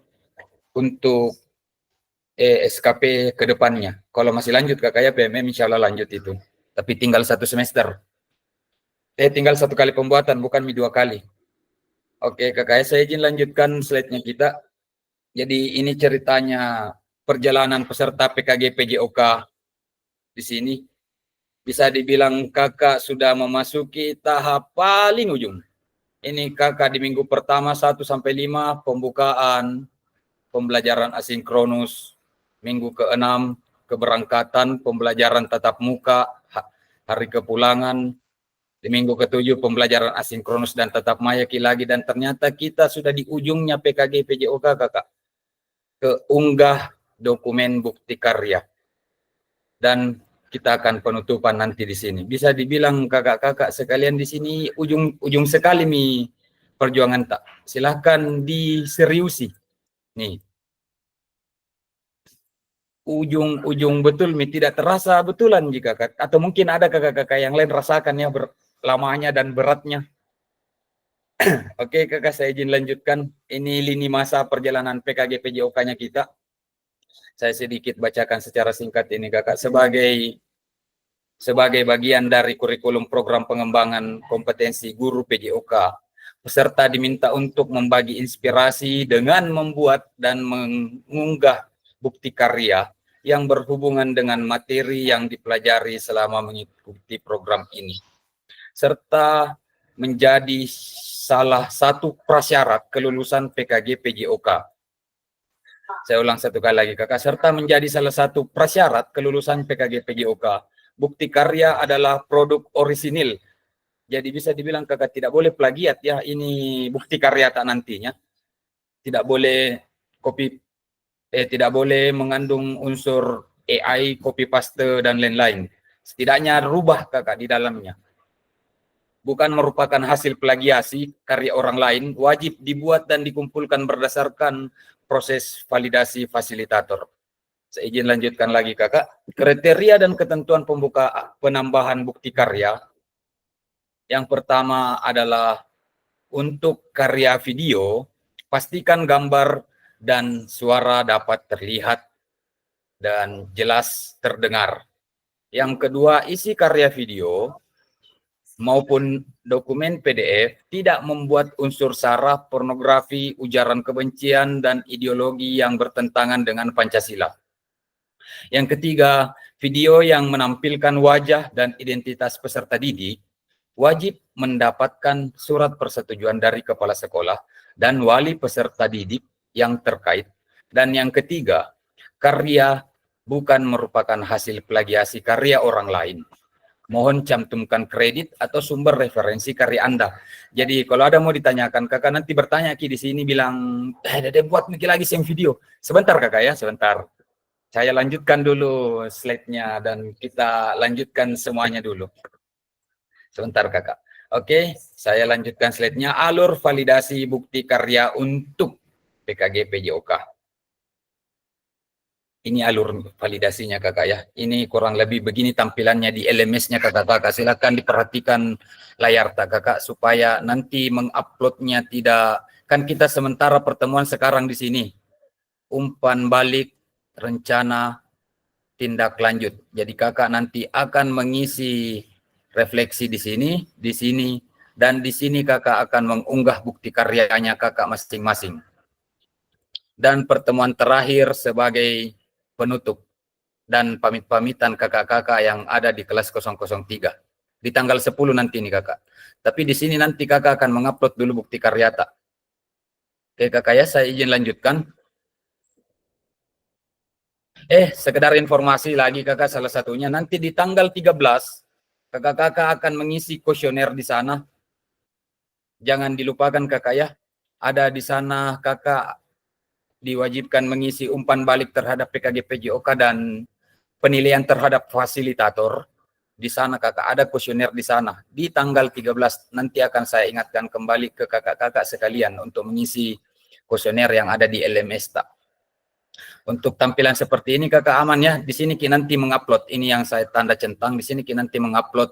untuk SKP ke depannya. Kalau masih lanjut kakak ya PMM insya Allah lanjut itu. Tapi tinggal 1 semester. Tinggal 1 kali pembuatan, bukan 2 kali. Oke kakak, saya izin lanjutkan slide-nya kita. Jadi ini ceritanya perjalanan peserta PKG PJOK di sini. Bisa dibilang kakak sudah memasuki tahap paling ujung. Ini kakak di minggu pertama 1 sampai 5 pembukaan pembelajaran asinkronus. Minggu ke-6 keberangkatan pembelajaran tatap muka, hari kepulangan. Di minggu ke-7 pembelajaran asinkronus dan tatap mayaki lagi, dan ternyata kita sudah di ujungnya PKG PJOK kakak. Keunggah dokumen bukti karya. Dan kita akan penutupan nanti di sini. Bisa dibilang kakak-kakak sekalian di sini ujung sekali perjuangan tak. Silahkan diseriusi. Nih. Ujung betul tidak terasa betulan jika atau mungkin ada kakak-kakak yang lain rasakan ya lamanya dan beratnya. Oke kakak, saya izin lanjutkan. Ini lini masa perjalanan PKG PJOK-nya kita. Saya sedikit bacakan secara singkat ini kakak sebagai bagian dari kurikulum program pengembangan kompetensi guru PJOK. Peserta diminta untuk membagi inspirasi dengan membuat dan mengunggah bukti karya yang berhubungan dengan materi yang dipelajari selama mengikuti program ini, serta menjadi salah satu prasyarat kelulusan PKG PJOK. Saya ulang 1 kali lagi kakak, serta menjadi salah satu prasyarat kelulusan PKG PJOK. Bukti karya adalah produk orisinil. Jadi bisa dibilang kakak tidak boleh plagiat ya, ini bukti karya tak nantinya. Tidak boleh tidak boleh mengandung unsur AI, copy paste dan lain-lain. Setidaknya rubah kakak di dalamnya. Bukan merupakan hasil plagiasi karya orang lain, wajib dibuat dan dikumpulkan berdasarkan proses validasi fasilitator. Saya izin lanjutkan lagi kakak. Kriteria dan ketentuan penambahan bukti karya. Yang pertama adalah untuk karya video, pastikan gambar dan suara dapat terlihat dan jelas terdengar. Yang kedua, isi karya video maupun dokumen PDF tidak membuat unsur sara, pornografi, ujaran kebencian, dan ideologi yang bertentangan dengan Pancasila. Yang ketiga, Video yang menampilkan wajah dan identitas peserta didik wajib mendapatkan surat persetujuan dari kepala sekolah dan wali peserta didik yang terkait. Dan yang ketiga, karya bukan merupakan hasil plagiasi karya orang lain. Mohon cantumkan kredit atau sumber referensi karya Anda. Jadi kalau ada mau ditanyakan, kakak nanti bertanya Ki di sini bilang, Dede buat Miki lagi sing video. Sebentar kakak ya, sebentar. Saya lanjutkan dulu slide-nya dan kita lanjutkan semuanya dulu. Sebentar kakak. Oke, saya lanjutkan slide-nya. Alur validasi bukti karya untuk PKG PJOK. Ini alur validasinya kakak ya. Ini kurang lebih begini tampilannya di LMS-nya kakak-kakak. Silakan diperhatikan layar kakak supaya nanti menguploadnya tidak. Kan kita sementara pertemuan sekarang di sini. Umpan balik, rencana, tindak lanjut. Jadi kakak nanti akan mengisi refleksi di sini, dan di sini kakak akan mengunggah bukti karyanya kakak masing-masing. Dan pertemuan terakhir sebagai penutup dan pamit-pamitan kakak-kakak yang ada di kelas 003. Di tanggal 10 nanti nih kakak. Tapi di sini nanti kakak akan mengupload dulu bukti karya tak. Oke kakak ya, saya izin lanjutkan. Sekedar informasi lagi kakak, salah satunya nanti di tanggal 13 kakak-kakak akan mengisi kuesioner di sana. Jangan dilupakan kakak ya. Ada di sana kakak diwajibkan mengisi umpan balik terhadap PKG PJOK dan penilaian terhadap fasilitator. Di sana kakak ada kuesioner di sana. Di tanggal 13 nanti akan saya ingatkan kembali ke kakak-kakak sekalian untuk mengisi kuesioner yang ada di LMS tak. Untuk tampilan seperti ini kakak aman ya. Di sini Ki nanti mengupload. Ini yang saya tanda centang. Di sini Ki nanti mengupload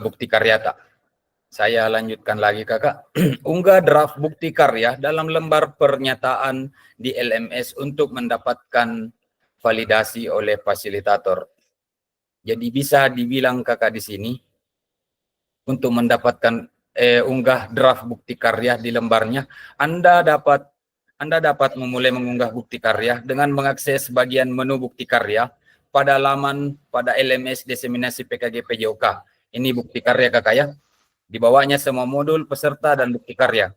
bukti karya tak. Saya lanjutkan lagi kakak. Unggah draft bukti karya dalam lembar pernyataan di LMS untuk mendapatkan validasi oleh fasilitator. Jadi bisa dibilang kakak di sini untuk mendapatkan unggah draft bukti karya di lembarnya, Anda dapat memulai mengunggah bukti karya dengan mengakses bagian menu bukti karya pada laman pada LMS diseminasi PKG PJOK. Ini bukti karya kakak ya. Di bawahnya semua modul, peserta, dan bukti karya.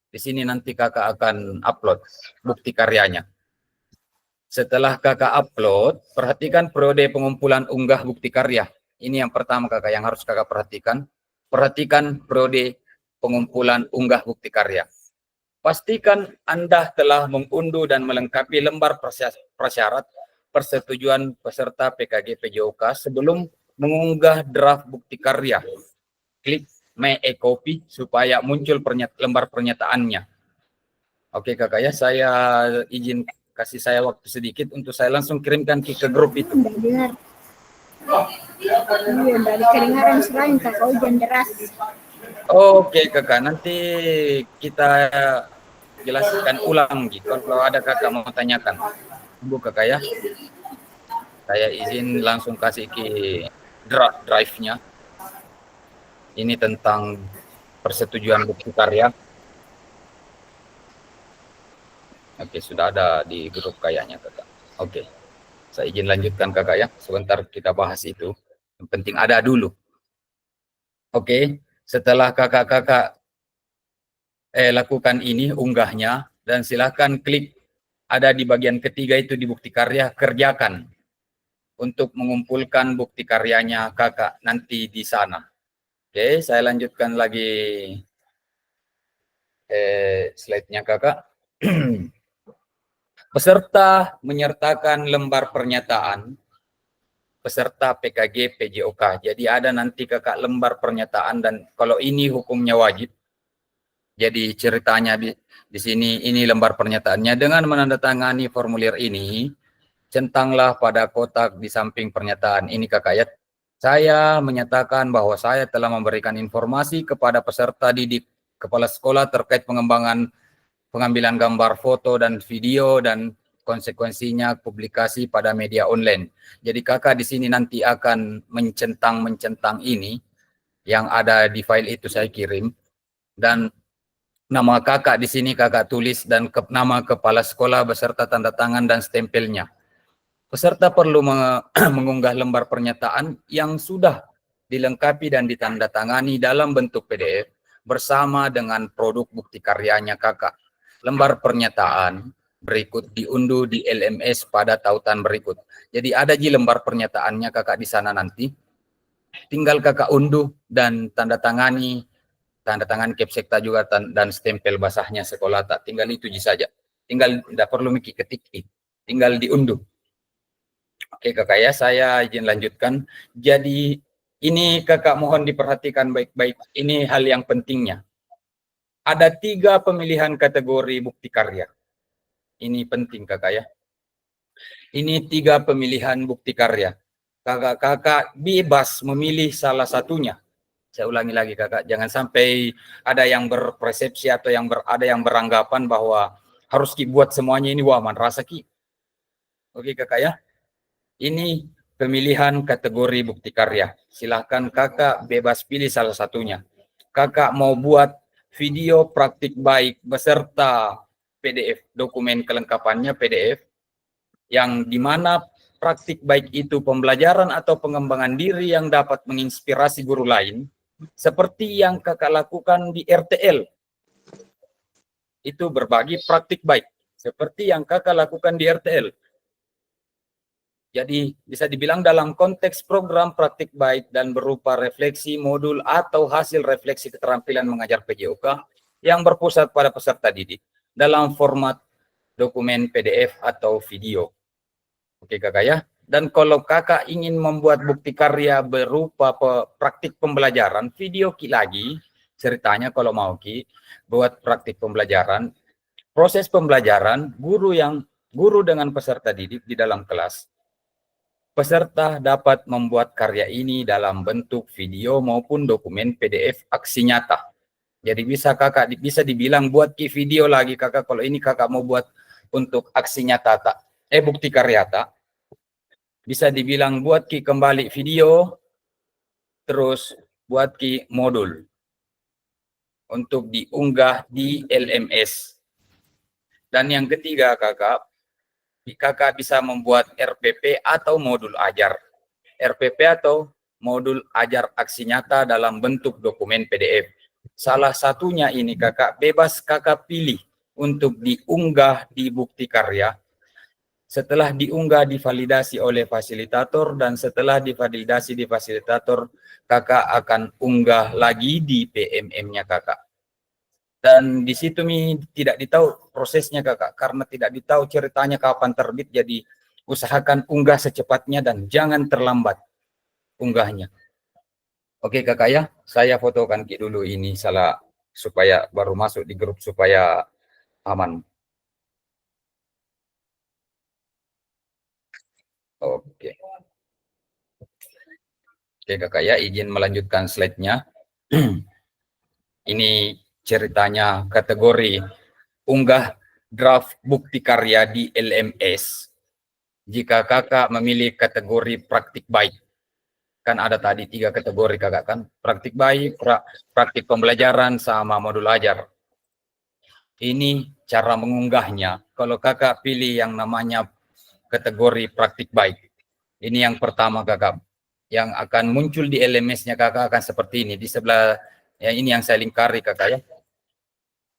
Di sini nanti kakak akan upload bukti karyanya. Setelah kakak upload, perhatikan periode pengumpulan unggah bukti karya. Ini yang pertama kakak yang harus kakak perhatikan. Perhatikan periode pengumpulan unggah bukti karya. Pastikan Anda telah mengunduh dan melengkapi lembar prasyarat persetujuan peserta PKG PJOK sebelum mengunggah draft bukti karya. Klik My e-copy supaya muncul lembar pernyataannya. Oke kakak ya, saya izin kasih saya waktu sedikit untuk saya langsung kirimkan ke grup itu. Iya, dari kedengaran selain kakak hujan deras. Oke kakak, nanti kita jelaskan ulang gitu. Kalau ada kakak mau tanyakan, tunggu kakak ya. Saya izin langsung kasih ke drive-nya. Ini tentang persetujuan bukti karya. Oke, sudah ada di grup kayaknya kakak. Oke, saya izin lanjutkan kakak ya. Sebentar kita bahas itu. Yang penting ada dulu. Oke, setelah kakak-kakak lakukan ini unggahnya, dan silakan klik ada di bagian ketiga itu di bukti karya, kerjakan untuk mengumpulkan bukti karyanya kakak nanti di sana. Oke, saya lanjutkan lagi slide-nya kakak. Peserta menyertakan lembar pernyataan peserta PKG PJOK. Jadi ada nanti kakak lembar pernyataan, dan kalau ini hukumnya wajib. Jadi ceritanya di sini ini lembar pernyataannya. Dengan menandatangani formulir ini, centanglah pada kotak di samping pernyataan ini kakak ya. Saya menyatakan bahwa saya telah memberikan informasi kepada peserta didik kepala sekolah terkait pengambilan gambar, foto, dan video, dan konsekuensinya publikasi pada media online. Jadi kakak di sini nanti akan mencentang ini yang ada di file itu saya kirim, dan nama kakak di sini kakak tulis, dan nama kepala sekolah beserta tanda tangan dan stempelnya. Peserta perlu mengunggah lembar pernyataan yang sudah dilengkapi dan ditandatangani dalam bentuk PDF bersama dengan produk bukti karyanya kakak. Lembar pernyataan berikut diunduh di LMS pada tautan berikut. Jadi ada lembar pernyataannya kakak di sana nanti. Tinggal kakak unduh dan tanda tangan Kepsekta juga dan stempel basahnya sekolah tak. Tinggal itu saja. Tinggal tidak perlu ketik, tinggal diunduh. Oke kakak ya, saya izin lanjutkan. Jadi ini kakak mohon diperhatikan baik-baik. Ini hal yang pentingnya. Ada 3 pemilihan kategori bukti karya. Ini penting kakak ya. Ini 3 pemilihan bukti karya. Kakak bebas memilih salah satunya. Saya ulangi lagi kakak, jangan sampai ada yang berpersepsi atau ada yang beranggapan bahwa harus buat semuanya ini waman rasa ki. Oke kakak ya. Ini pemilihan kategori bukti karya. Silahkan kakak bebas pilih salah satunya. Kakak mau buat video praktik baik beserta PDF, dokumen kelengkapannya PDF, yang dimana praktik baik itu pembelajaran atau pengembangan diri yang dapat menginspirasi guru lain, seperti yang kakak lakukan di RTL. Itu berbagi praktik baik, seperti yang kakak lakukan di RTL. Jadi bisa dibilang dalam konteks program praktik baik dan berupa refleksi modul atau hasil refleksi keterampilan mengajar PJOK yang berpusat pada peserta didik dalam format dokumen PDF atau video. Oke kakak ya. Dan kalau kakak ingin membuat bukti karya berupa praktik pembelajaran, video ki lagi ceritanya kalau mau ki buat praktik pembelajaran, proses pembelajaran guru dengan peserta didik di dalam kelas. Peserta dapat membuat karya ini dalam bentuk video maupun dokumen PDF aksi nyata. Jadi bisa dibilang buat ki video lagi kakak, kalau ini kakak mau buat untuk aksi nyata tak, bukti karya tak. Bisa dibilang buat ki kembali video, terus buat ki modul untuk diunggah di LMS. Dan yang ketiga kakak bisa membuat RPP atau modul ajar. RPP atau modul ajar aksi nyata dalam bentuk dokumen PDF. Salah satunya ini kakak bebas kakak pilih untuk diunggah di bukti karya. Setelah diunggah divalidasi oleh fasilitator, dan setelah divalidasi di fasilitator, kakak akan unggah lagi di PMM-nya kakak. Dan di situ tidak ditahu prosesnya kakak, karena tidak ditahu ceritanya kapan terbit. Jadi usahakan unggah secepatnya dan jangan terlambat unggahnya. Oke kakak ya, saya fotokan ki dulu ini supaya baru masuk di grup supaya aman. Oke. Oke kakak ya, izin melanjutkan slide-nya. Ini ceritanya kategori unggah draft bukti karya di LMS. Jika kakak memilih kategori praktik baik, kan ada tadi 3 kategori kakak kan, praktik baik, praktik pembelajaran, sama modul ajar. Ini cara mengunggahnya. Kalau kakak pilih yang namanya kategori praktik baik, ini yang pertama kakak, yang akan muncul di LMS-nya kakak akan seperti ini. Di sebelah ya, ini yang saya lingkari kakak ya.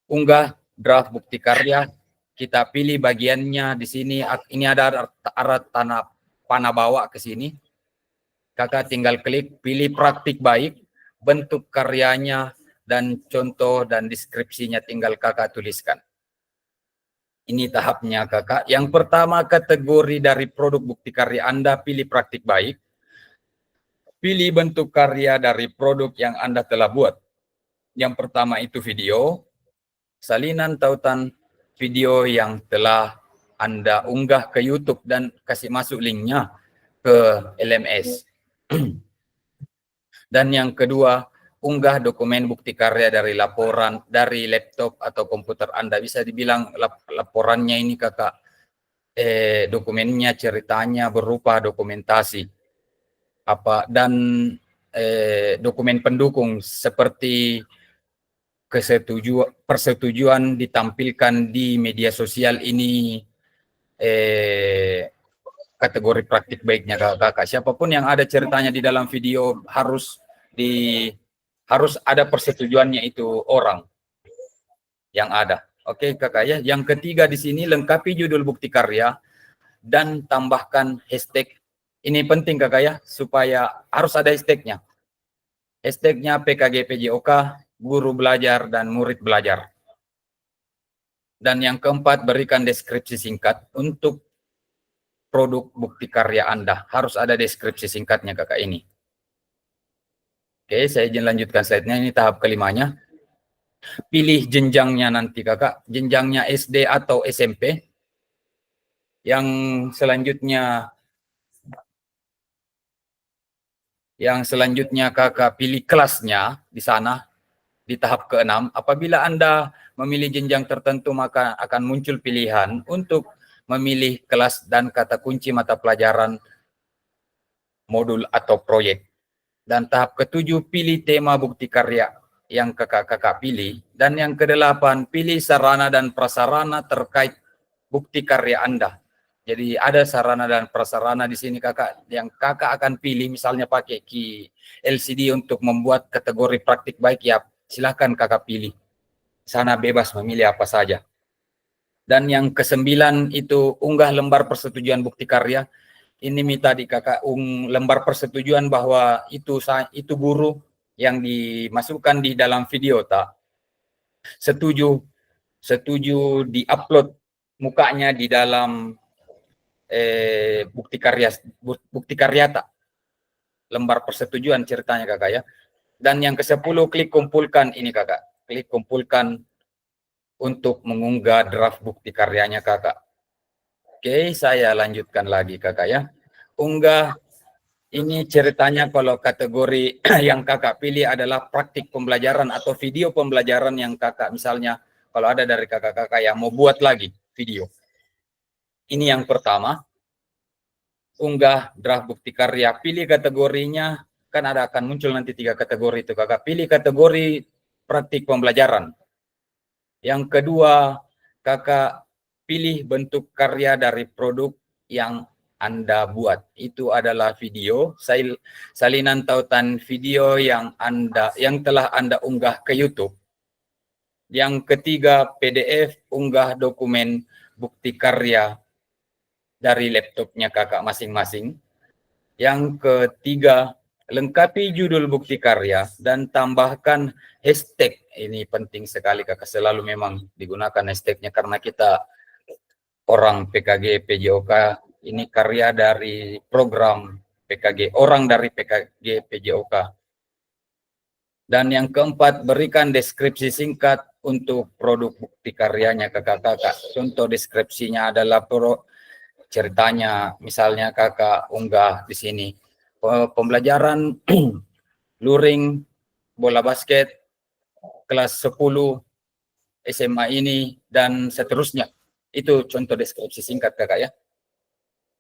Unggah draft bukti karya, kita pilih bagiannya di sini. Ini ada arah panah bawa ke sini. Kakak tinggal klik, pilih praktik baik, bentuk karyanya dan contoh dan deskripsinya tinggal kakak tuliskan. Ini tahapnya kakak. Yang pertama kategori dari produk bukti karya Anda, pilih praktik baik. Pilih bentuk karya dari produk yang Anda telah buat. Yang pertama itu video. Salinan tautan video yang telah Anda unggah ke YouTube dan kasih masuk linknya ke LMS. Dan yang kedua, unggah dokumen bukti karya dari laporan, dari laptop atau komputer Anda. Bisa dibilang laporannya ini kakak, dokumennya ceritanya berupa dokumentasi. Dan dokumen pendukung seperti persetujuan ditampilkan di media sosial ini kategori praktik baiknya kakak-kakak. Siapapun yang ada ceritanya di dalam video harus ada persetujuannya itu orang yang ada. Oke kakak ya. Yang ketiga di sini lengkapi judul bukti karya dan tambahkan hashtag. Ini penting kakak ya, supaya harus ada hashtagnya. Hashtagnya PKG PJOK, guru belajar dan murid belajar. Dan yang keempat, berikan deskripsi singkat untuk produk bukti karya Anda. Harus ada deskripsi singkatnya kakak ini. Oke, saya izin lanjutkan slide-nya. Ini tahap kelimanya. Pilih jenjangnya nanti kakak, jenjangnya SD atau SMP. Yang selanjutnya kakak pilih kelasnya di sana di tahap ke-6. Apabila Anda memilih jenjang tertentu maka akan muncul pilihan untuk memilih kelas dan kata kunci mata pelajaran, modul atau proyek. Dan tahap ke-7 pilih tema bukti karya yang kakak-kakak pilih. Dan yang ke-8 pilih sarana dan prasarana terkait bukti karya Anda. Jadi ada sarana dan prasarana di sini kakak yang kakak akan pilih, misalnya pakai key LCD untuk membuat kategori praktik baik, ya silakan kakak pilih. Sana bebas memilih apa saja. Dan yang ke-9 itu unggah lembar persetujuan bukti karya. Ini tadi kakak lembar persetujuan bahwa itu guru yang dimasukkan di dalam video tak setuju di-upload mukanya di dalam bukti karya tak lembar persetujuan ceritanya kakak ya. Dan yang ke-10 klik kumpulkan ini kakak, klik kumpulkan untuk mengunggah draft bukti karyanya kakak. Oke, saya lanjutkan lagi kakak ya. Unggah ini ceritanya kalau kategori yang kakak pilih adalah praktik pembelajaran atau video pembelajaran yang kakak misalnya kalau ada dari kakak-kakak yang mau buat lagi video. Ini yang pertama, unggah draft bukti karya, pilih kategorinya, kan akan muncul nanti 3 kategori itu kakak. Pilih kategori praktik pembelajaran. Yang kedua, kakak pilih bentuk karya dari produk yang Anda buat. Itu adalah video, salinan tautan video yang telah Anda unggah ke YouTube. Yang ketiga, PDF, unggah dokumen bukti karya dari laptopnya kakak masing-masing. Yang ketiga, lengkapi judul bukti karya dan tambahkan hashtag. Ini penting sekali kakak, selalu memang digunakan hashtagnya karena kita orang PKG PJOK, ini karya dari program PKG, orang dari PKG PJOK. Dan yang keempat, berikan deskripsi singkat untuk produk bukti karyanya kakak-kakak. Contoh deskripsinya adalah ceritanya, misalnya kakak unggah di sini pembelajaran luring bola basket kelas 10 SMA ini dan seterusnya. Itu contoh deskripsi singkat kakak ya.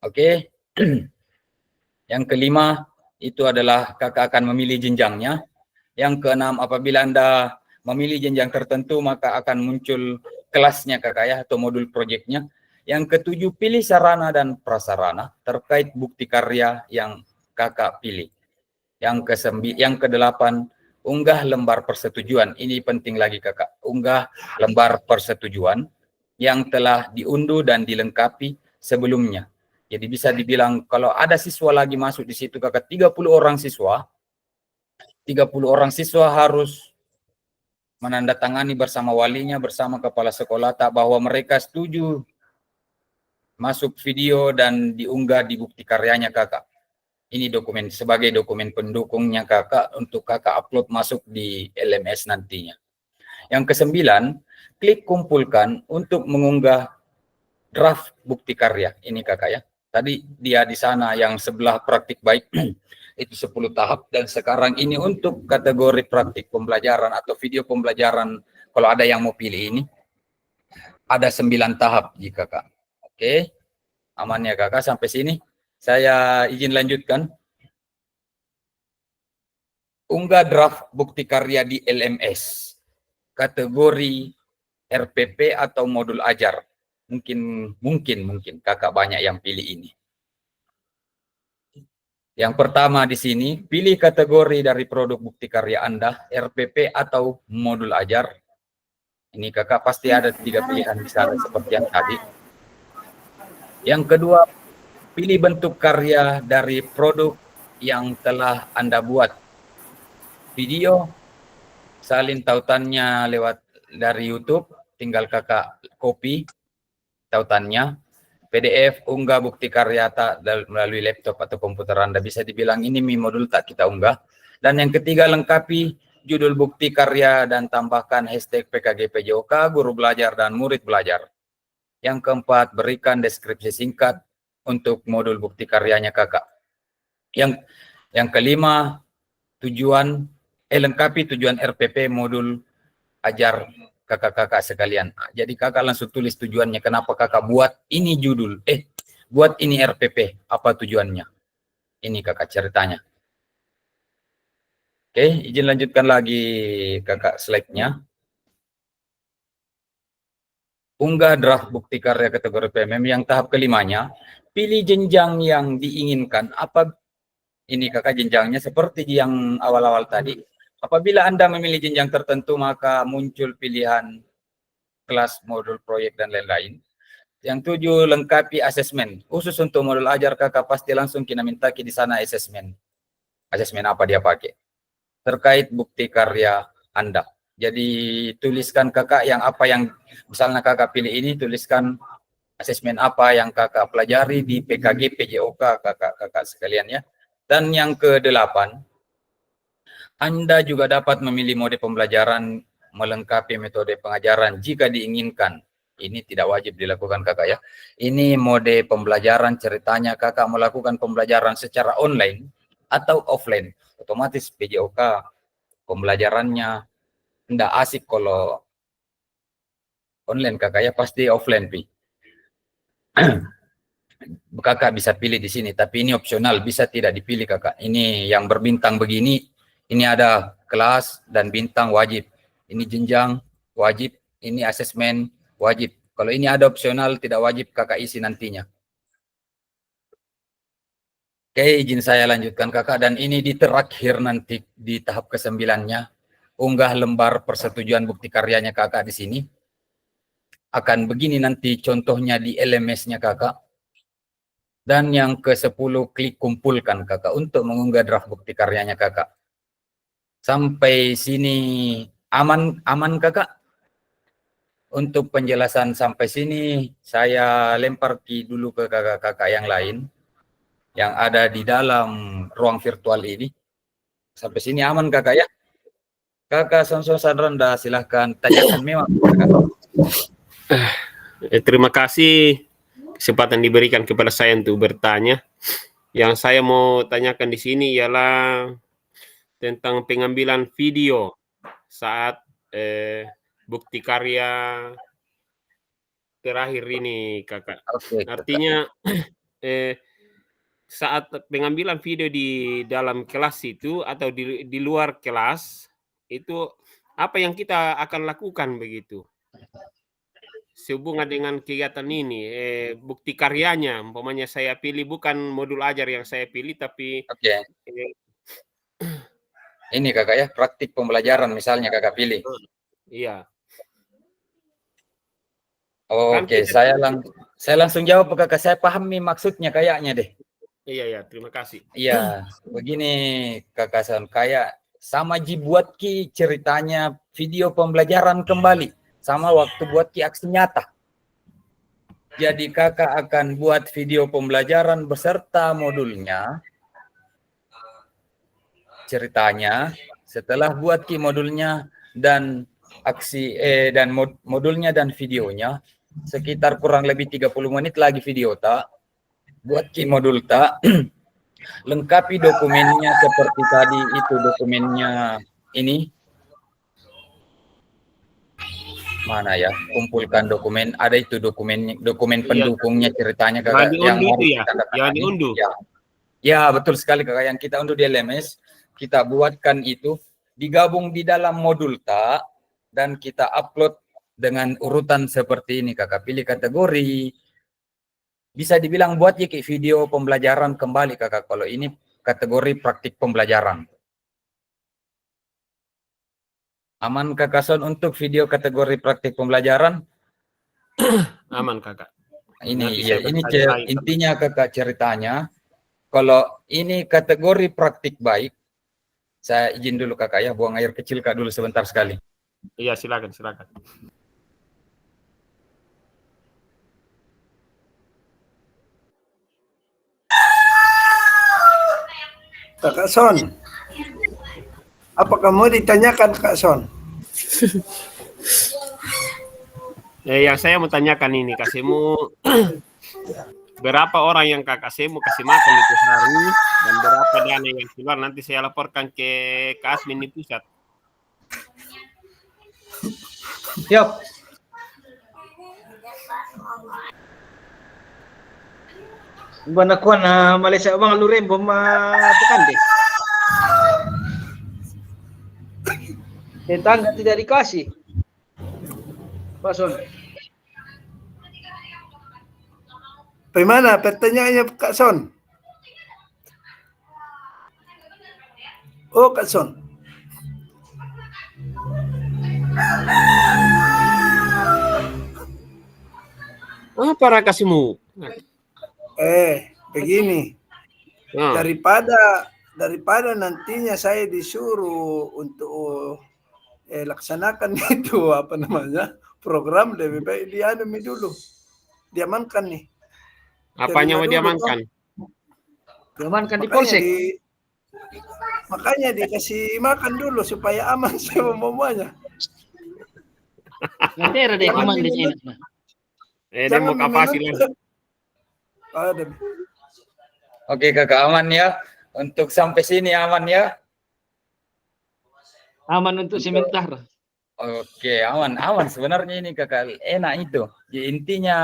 Oke. Yang kelima itu adalah kakak akan memilih jenjangnya. Yang keenam, apabila Anda memilih jenjang tertentu maka akan muncul kelasnya kakak ya atau modul proyeknya. Yang ketujuh, pilih sarana dan prasarana terkait bukti karya yang kakak pilih. Yang kedelapan, unggah lembar persetujuan. Ini penting lagi kakak. Unggah lembar persetujuan yang telah diunduh dan dilengkapi sebelumnya. Jadi bisa dibilang kalau ada siswa lagi masuk di situ kakak, 30 orang siswa harus menandatangani bersama walinya, bersama kepala sekolah tak bahwa mereka setuju masuk video dan diunggah di bukti karyanya kakak. Ini dokumen sebagai dokumen pendukungnya kakak untuk kakak upload masuk di LMS nantinya. Yang kesembilan, klik kumpulkan untuk mengunggah draft bukti karya. Ini kakak ya. Tadi dia di sana yang sebelah praktik baik itu 10 tahap dan sekarang ini untuk kategori praktik pembelajaran atau video pembelajaran kalau ada yang mau pilih ini ada 9 tahap jika kakak. Oke, aman ya kakak sampai sini. Saya izin lanjutkan. Unggah draft bukti karya di LMS. Kategori RPP atau modul ajar. Mungkin kakak banyak yang pilih ini. Yang pertama di sini, pilih kategori dari produk bukti karya Anda, RPP atau modul ajar. Ini kakak pasti ada 3 pilihan di sana seperti yang tadi. Yang kedua, pilih bentuk karya dari produk yang telah Anda buat. Video, salin tautannya lewat dari YouTube, tinggal kakak copy tautannya. PDF, unggah bukti karya tak melalui laptop atau komputer Anda. Bisa dibilang ini modul tak kita unggah. Dan yang ketiga, lengkapi judul bukti karya dan tambahkan hashtag PKG-PJOK, guru belajar dan murid belajar. Yang keempat, berikan deskripsi singkat untuk modul bukti karyanya kakak. Yang kelima, lengkapi tujuan RPP modul ajar kakak-kakak sekalian. Jadi kakak langsung tulis tujuannya, kenapa kakak buat ini judul, buat ini RPP, apa tujuannya. Ini kakak ceritanya. Oke, izin lanjutkan lagi kakak slide-nya. Unggah draft bukti karya kategori PMM yang tahap kelimanya, pilih jenjang yang diinginkan. Apa ini kakak jenjangnya seperti yang awal-awal tadi. Apabila Anda memilih jenjang tertentu, maka muncul pilihan kelas, modul, proyek, dan lain-lain. Yang 7, lengkapi asesmen. Khusus untuk modul ajar, kakak pasti langsung kita minta di sana asesmen. Asesmen apa dia pakai? Terkait bukti karya Anda. Jadi tuliskan kakak yang apa yang, misalnya kakak pilih ini, tuliskan asesmen apa yang kakak pelajari di PKG, PJOK, kakak-kakak sekalian ya. Dan yang ke-8, Anda juga dapat memilih mode pembelajaran melengkapi metode pengajaran jika diinginkan. Ini tidak wajib dilakukan kakak ya. Ini mode pembelajaran, ceritanya kakak melakukan pembelajaran secara online atau offline. Otomatis PJOK pembelajarannya tidak asik kalau online kakak ya, pasti offline pi. Kakak bisa pilih di sini, tapi ini opsional, bisa tidak dipilih kakak. Ini yang berbintang begini, ini ada kelas dan bintang wajib. Ini jenjang wajib, ini asesmen wajib. Kalau ini ada opsional, tidak wajib kakak isi nantinya. Oke, izin saya lanjutkan kakak. Dan ini di terakhir nanti di tahap ke-9-nya. Unggah lembar persetujuan bukti karyanya kakak di sini. Akan begini nanti contohnya di LMS-nya kakak. Dan yang ke-10, klik kumpulkan kakak untuk mengunggah draft bukti karyanya kakak. Sampai sini aman kakak? Untuk penjelasan sampai sini, saya lempar dulu ke kakak-kakak yang lain yang ada di dalam ruang virtual ini. Sampai sini aman kakak ya? Kakak Sonso Sanranda, silahkan tanyakan memang. Terima kasih kesempatan diberikan kepada saya untuk bertanya. Yang saya mau tanyakan di sini ialah tentang pengambilan video saat bukti karya terakhir ini kakak. Artinya saat pengambilan video di dalam kelas itu atau di luar kelas itu apa yang kita akan lakukan begitu sehubungan dengan kegiatan ini, bukti karyanya, umpamanya saya pilih bukan modul ajar yang saya pilih, tapi ini kakak ya, praktik pembelajaran misalnya kakak pilih. Iya. Oke, saya langsung jawab kakak, saya pahami maksudnya kayaknya deh. Iya, terima kasih. Iya, begini kakak San, kayak sama buat ki ceritanya video pembelajaran kembali, sama waktu buat ki aksi nyata. Jadi kakak akan buat video pembelajaran beserta modulnya, ceritanya, setelah buat ki modulnya dan aksi dan modulnya dan videonya, sekitar kurang lebih 30 menit lagi video tak, buat ki modul tak, lengkapi dokumennya seperti tadi itu dokumennya ini. Mana ya, kumpulkan dokumen, ada itu dokumen pendukungnya ceritanya kakak yang harus yang diunduh. Ya, betul sekali kakak, yang kita unduh di LMS, kita buatkan itu digabung di dalam modul tak dan kita upload dengan urutan seperti ini kakak, pilih kategori. Bisa dibilang buat ya kayak video pembelajaran kembali kakak. Kalau ini kategori praktik pembelajaran. Aman Kakak Son untuk video kategori praktik pembelajaran? Aman kakak. Ini Nanti iya, saya ini bertanya lagi. intinya Kakak ceritanya. Kalau ini kategori praktik baik, saya izin dulu Kakak ya, buang air kecil Kak dulu sebentar sekali. Iya silakan silakan. Kakak Son, apa kamu ditanyakan Kak Son? Yang saya mau tanyakan ini, kasihmu berapa orang yang kakak semu kasih makan itu hari dan berapa dana yang keluar, nanti saya laporkan ke admin di pusat. Siap. Bukan aku na Malaysia bang lurim bom tekan deh. Tetangga tidak dikasih. Pak Son. Bagaimana pertanyaannya Kak Son? Oh Kak Son. Apa rakasimu? Begini. Daripada nantinya saya disuruh untuk laksanakan itu apa namanya program, lebih baik dianumi dulu, diamankan nih. Apanya mau diamankan? Diamankan di polsek. Makanya dikasih makan dulu supaya aman semuanya. Nanti ada deh aman di sini. Dia mau kapasi lagi. Oke Kakak, aman ya. Untuk sampai sini aman ya. Aman untuk sebentar. Oke, aman sebenarnya ini Kakak, enak itu. Ya, intinya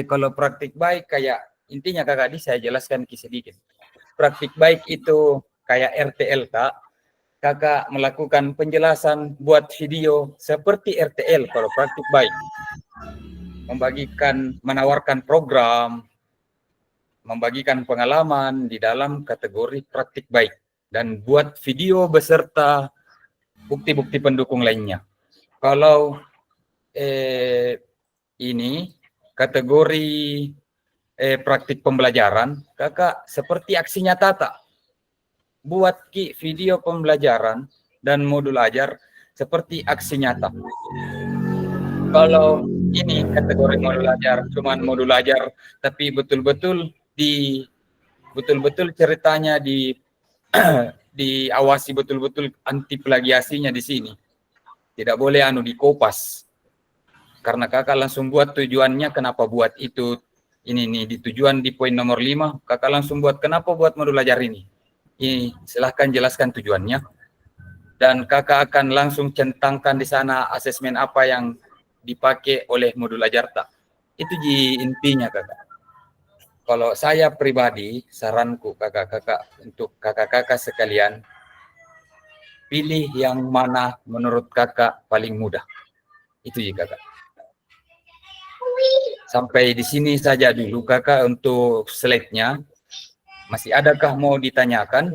kalau praktik baik kayak intinya Kakak di saya jelaskan sedikit. Praktik baik itu kayak RTL Kak. Kakak melakukan penjelasan buat video seperti RTL kalau praktik baik. Menawarkan program, membagikan pengalaman di dalam kategori praktik baik dan buat video beserta bukti-bukti pendukung lainnya. Kalau ini kategori praktik pembelajaran, Kakak seperti aksi nyata tak? Buat video pembelajaran dan modul ajar seperti aksi nyata. Kalau ini kategori modul ajar, cuman modul ajar, tapi betul-betul ceritanya diawasi betul-betul anti plagiasinya di sini. Tidak boleh dikopas. Karena Kakak langsung buat tujuannya kenapa buat itu. Ini nih di tujuan di poin nomor 5, Kakak langsung buat kenapa buat modul ajar ini. Ini silahkan jelaskan tujuannya. Dan Kakak akan langsung centangkan di sana asesmen apa yang dipakai oleh modul ajar tak. Itu intinya Kakak. Kalau saya pribadi, saranku kakak-kakak untuk kakak-kakak sekalian, pilih yang mana menurut kakak paling mudah. Itu ya kakak. Sampai di sini saja dulu kakak untuk slide-nya. Masih adakah mau ditanyakan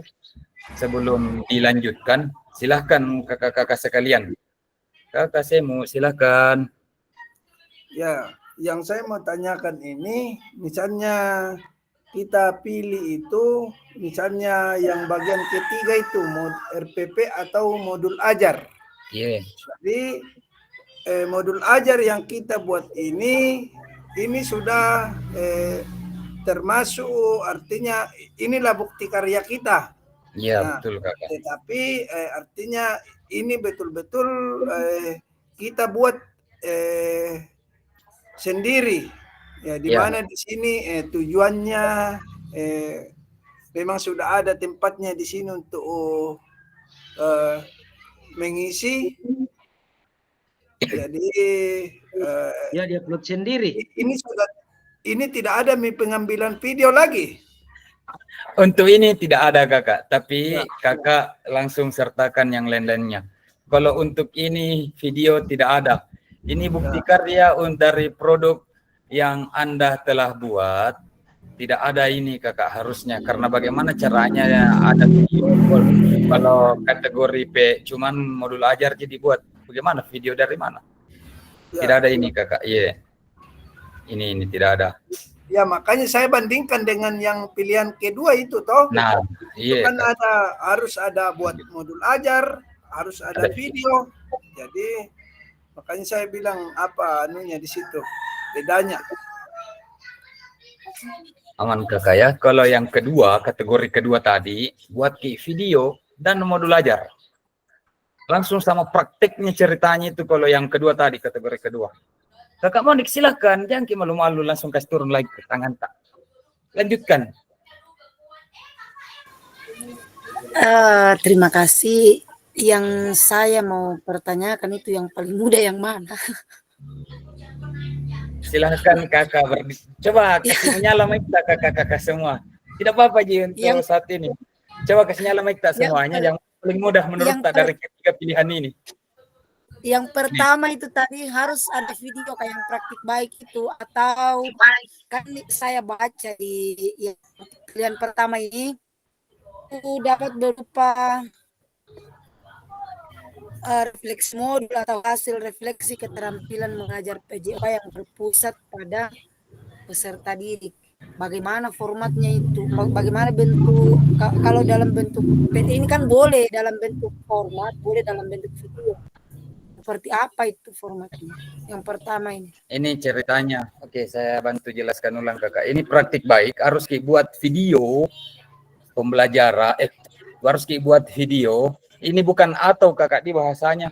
sebelum dilanjutkan? Silahkan kakak-kakak sekalian. Kakak Semu, silahkan. Ya, yang saya mau tanyakan ini, misalnya kita pilih itu, misalnya yang bagian ketiga itu RPP atau modul ajar. Yeah. Jadi modul ajar yang kita buat ini sudah termasuk, artinya inilah bukti karya kita. Iya, betul kakak. Tetapi artinya ini betul-betul kita buat sendiri, ya, di mana di sini tujuannya memang sudah ada tempatnya di sini untuk mengisi. Jadi ya dia upload sendiri. Ini tidak ada pengambilan video lagi. Untuk ini tidak ada kakak, tapi kakak langsung sertakan yang lain-lainnya. Kalau untuk ini video tidak ada. Ini bukti karya dari produk yang Anda telah buat, tidak ada ini kakak harusnya, karena bagaimana caranya ya, ada video kalau kategori P cuman modul ajar jadi buat bagaimana video dari mana? Tidak ada ini kakak, iya. Ini tidak ada. Ya makanya saya bandingkan dengan yang pilihan kedua itu toh. Nah, itu iya. kan harus ada buat modul ajar, harus ada video. Jadi makanya saya bilang apa anunya di situ bedanya. Aman kakak ya. Kalau yang kedua, kategori kedua tadi buat video dan modul ajar. Langsung sama prakteknya ceritanya itu kalau yang kedua tadi, kategori kedua. Kakak Monik silahkan, jangan malu-malu langsung kasih turun lagi ke tangan tak. Lanjutkan. Terima kasih. Yang saya mau pertanyakan itu yang paling mudah yang mana? Silahkan kakak coba kasih menyala mic kakak-kakak semua. Tidak apa-apa Ji untuk saat ini. Coba kasih nyala mic semuanya yang paling mudah menurut tak dari ketiga pilihan ini. Yang pertama itu tadi harus ada video kayak yang praktik baik itu, atau kan saya baca di pilihan pertama ini itu dapat berupa refleksi modul atau hasil refleksi keterampilan mengajar PJOK yang berpusat pada peserta didik. Bagaimana formatnya itu? Bagaimana bentuk? Kalau dalam bentuk ini kan boleh dalam bentuk format, boleh dalam bentuk video. Seperti apa itu formatnya? Yang pertama ini. Ini ceritanya. Oke, saya bantu jelaskan ulang kakak. Ini praktik baik harus dibuat video pembelajaran. Harus dibuat video. Ini bukan atau kakak di bahasanya,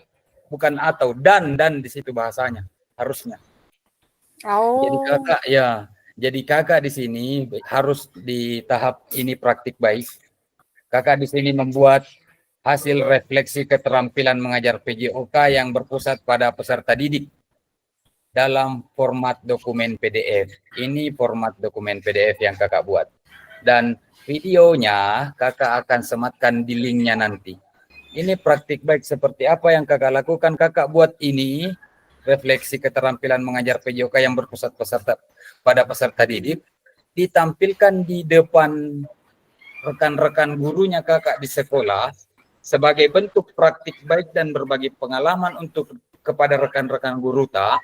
bukan atau dan di situ bahasanya harusnya. Oh. Jadi kakak ya. Jadi kakak di sini harus di tahap ini praktik baik. Kakak di sini membuat hasil refleksi keterampilan mengajar PJOK yang berpusat pada peserta didik dalam format dokumen PDF. Ini format dokumen PDF yang kakak buat. Dan videonya kakak akan sematkan di linknya nanti. Ini praktik baik seperti apa yang kakak lakukan. Kakak buat ini refleksi keterampilan mengajar PJOK yang berpusat pada peserta didik. Ditampilkan di depan rekan-rekan gurunya kakak di sekolah. Sebagai bentuk praktik baik dan berbagi pengalaman untuk kepada rekan-rekan guru tak.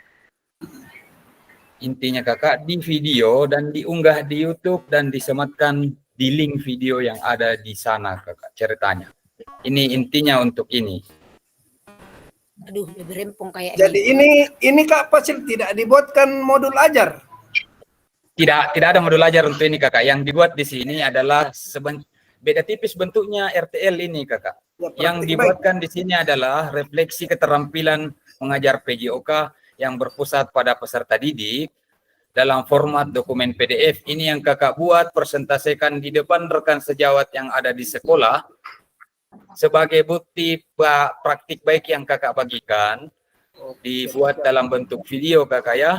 Intinya kakak di video dan diunggah di YouTube dan disematkan di link video yang ada di sana kakak ceritanya. Ini intinya untuk ini. Aduh, lebih rempong kayak. Jadi ini Kak Pasil tidak dibuatkan modul ajar. Tidak ada modul ajar untuk ini kakak. Yang dibuat di sini adalah beda tipis bentuknya RTL ini kakak. Yang dibuatkan di sini adalah refleksi keterampilan mengajar PJOK yang berpusat pada peserta didik dalam format dokumen PDF. Ini yang kakak buat, presentasikan di depan rekan sejawat yang ada di sekolah sebagai bukti praktik baik yang kakak bagikan. Dibuat dalam bentuk video kakak ya,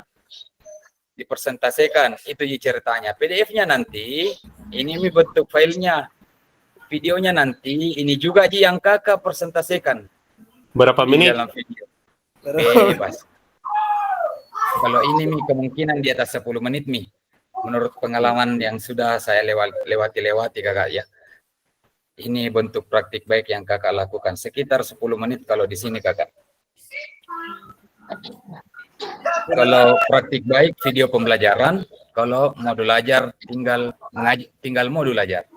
dipresentasikan. Itu ceritanya. PDF-nya nanti ini bentuk filenya. Videonya nanti ini juga yang kakak presentasikan. Berapa menit? Dalam video. Bebas. Kalau ini kemungkinan di atas 10 menit menurut pengalaman yang sudah saya lewati kakak ya. Ini bentuk praktik baik yang kakak lakukan sekitar 10 menit kalau di sini kakak. Kalau praktik baik video pembelajaran, kalau modul ajar tinggal modul ajar.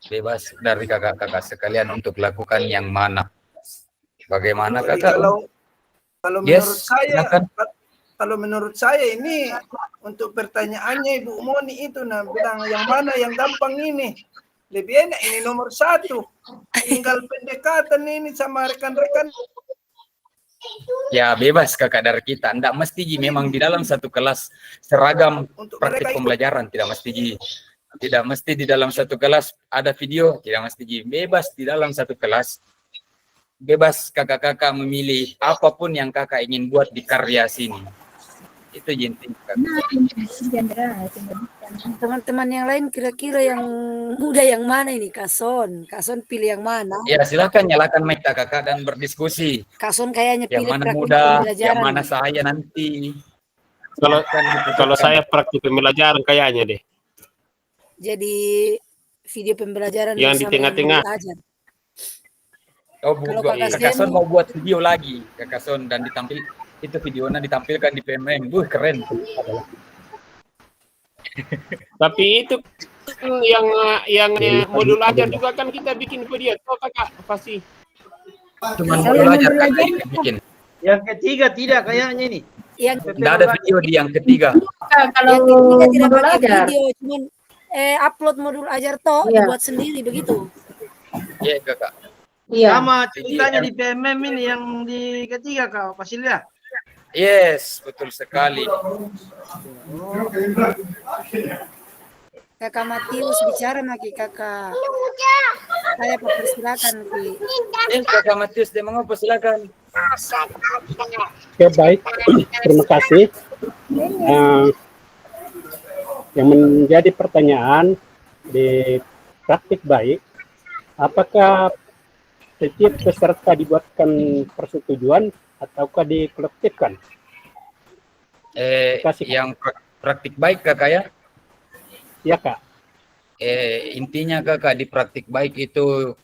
Bebas dari kakak-kakak sekalian untuk lakukan yang mana. Bagaimana kakak? Kalau menurut saya ini untuk pertanyaannya Ibu Moni itu bilang yang mana yang gampang ini. Lebih enak ini nomor 1. Tinggal pendekatan ini sama rekan-rekan. Ya bebas kakak dari kita. Tidak mesti memang di dalam satu kelas seragam praktik pembelajaran. Tidak mesti Tidak mesti di dalam satu kelas ada video, tidak mesti bebas di dalam satu kelas. Bebas kakak-kakak memilih apapun yang kakak ingin buat di karya sini. Itu intinya. Teman-teman yang lain kira-kira yang muda yang mana ini? Kason pilih yang mana? Ya silakan nyalakan mic kakak dan berdiskusi. Kason kayaknya yang pilih mana muda, yang mana saya nanti. Kalau saya praktik pembelajaran kayaknya deh. jadi video pembelajaran Yang di bersama tengah-tengah. Ibu Ajar. Oh, Kalau Kakak Kakak Son Sen, mau buat video lagi, Kakak Son, dan itu videonya ditampilkan di PMM. Keren. Tapi itu yang modul ajar juga kan kita bikin video. Oh, Kakak pasti. Cuman Kalau modul ajar modul Kakak ajar, yang bikin. Yang ketiga tidak kayaknya ini. yang Tidak ada video di yang ketiga. Kalau yang ketiga tidak modul pakai ajar, video, cuman upload modul ajar toh Iya. dibuat sendiri begitu. Iya, Kakak. iya. Sama ceritanya di PMM ini yang di ketiga Kak Fasilya. Yes, betul sekali. Kakak Matius bicara Maki Kakak. Saya persilakan Ki. Kakak Matius, dia mau apa? Silakan. Oke, baik. Terima kasih. Yang menjadi pertanyaan di praktik baik, apakah setiap peserta dibuatkan persetujuan ataukah dikolektifkan? Yang praktik baik Kakak ya? Ya, Kak. Intinya Kakak di praktik baik itu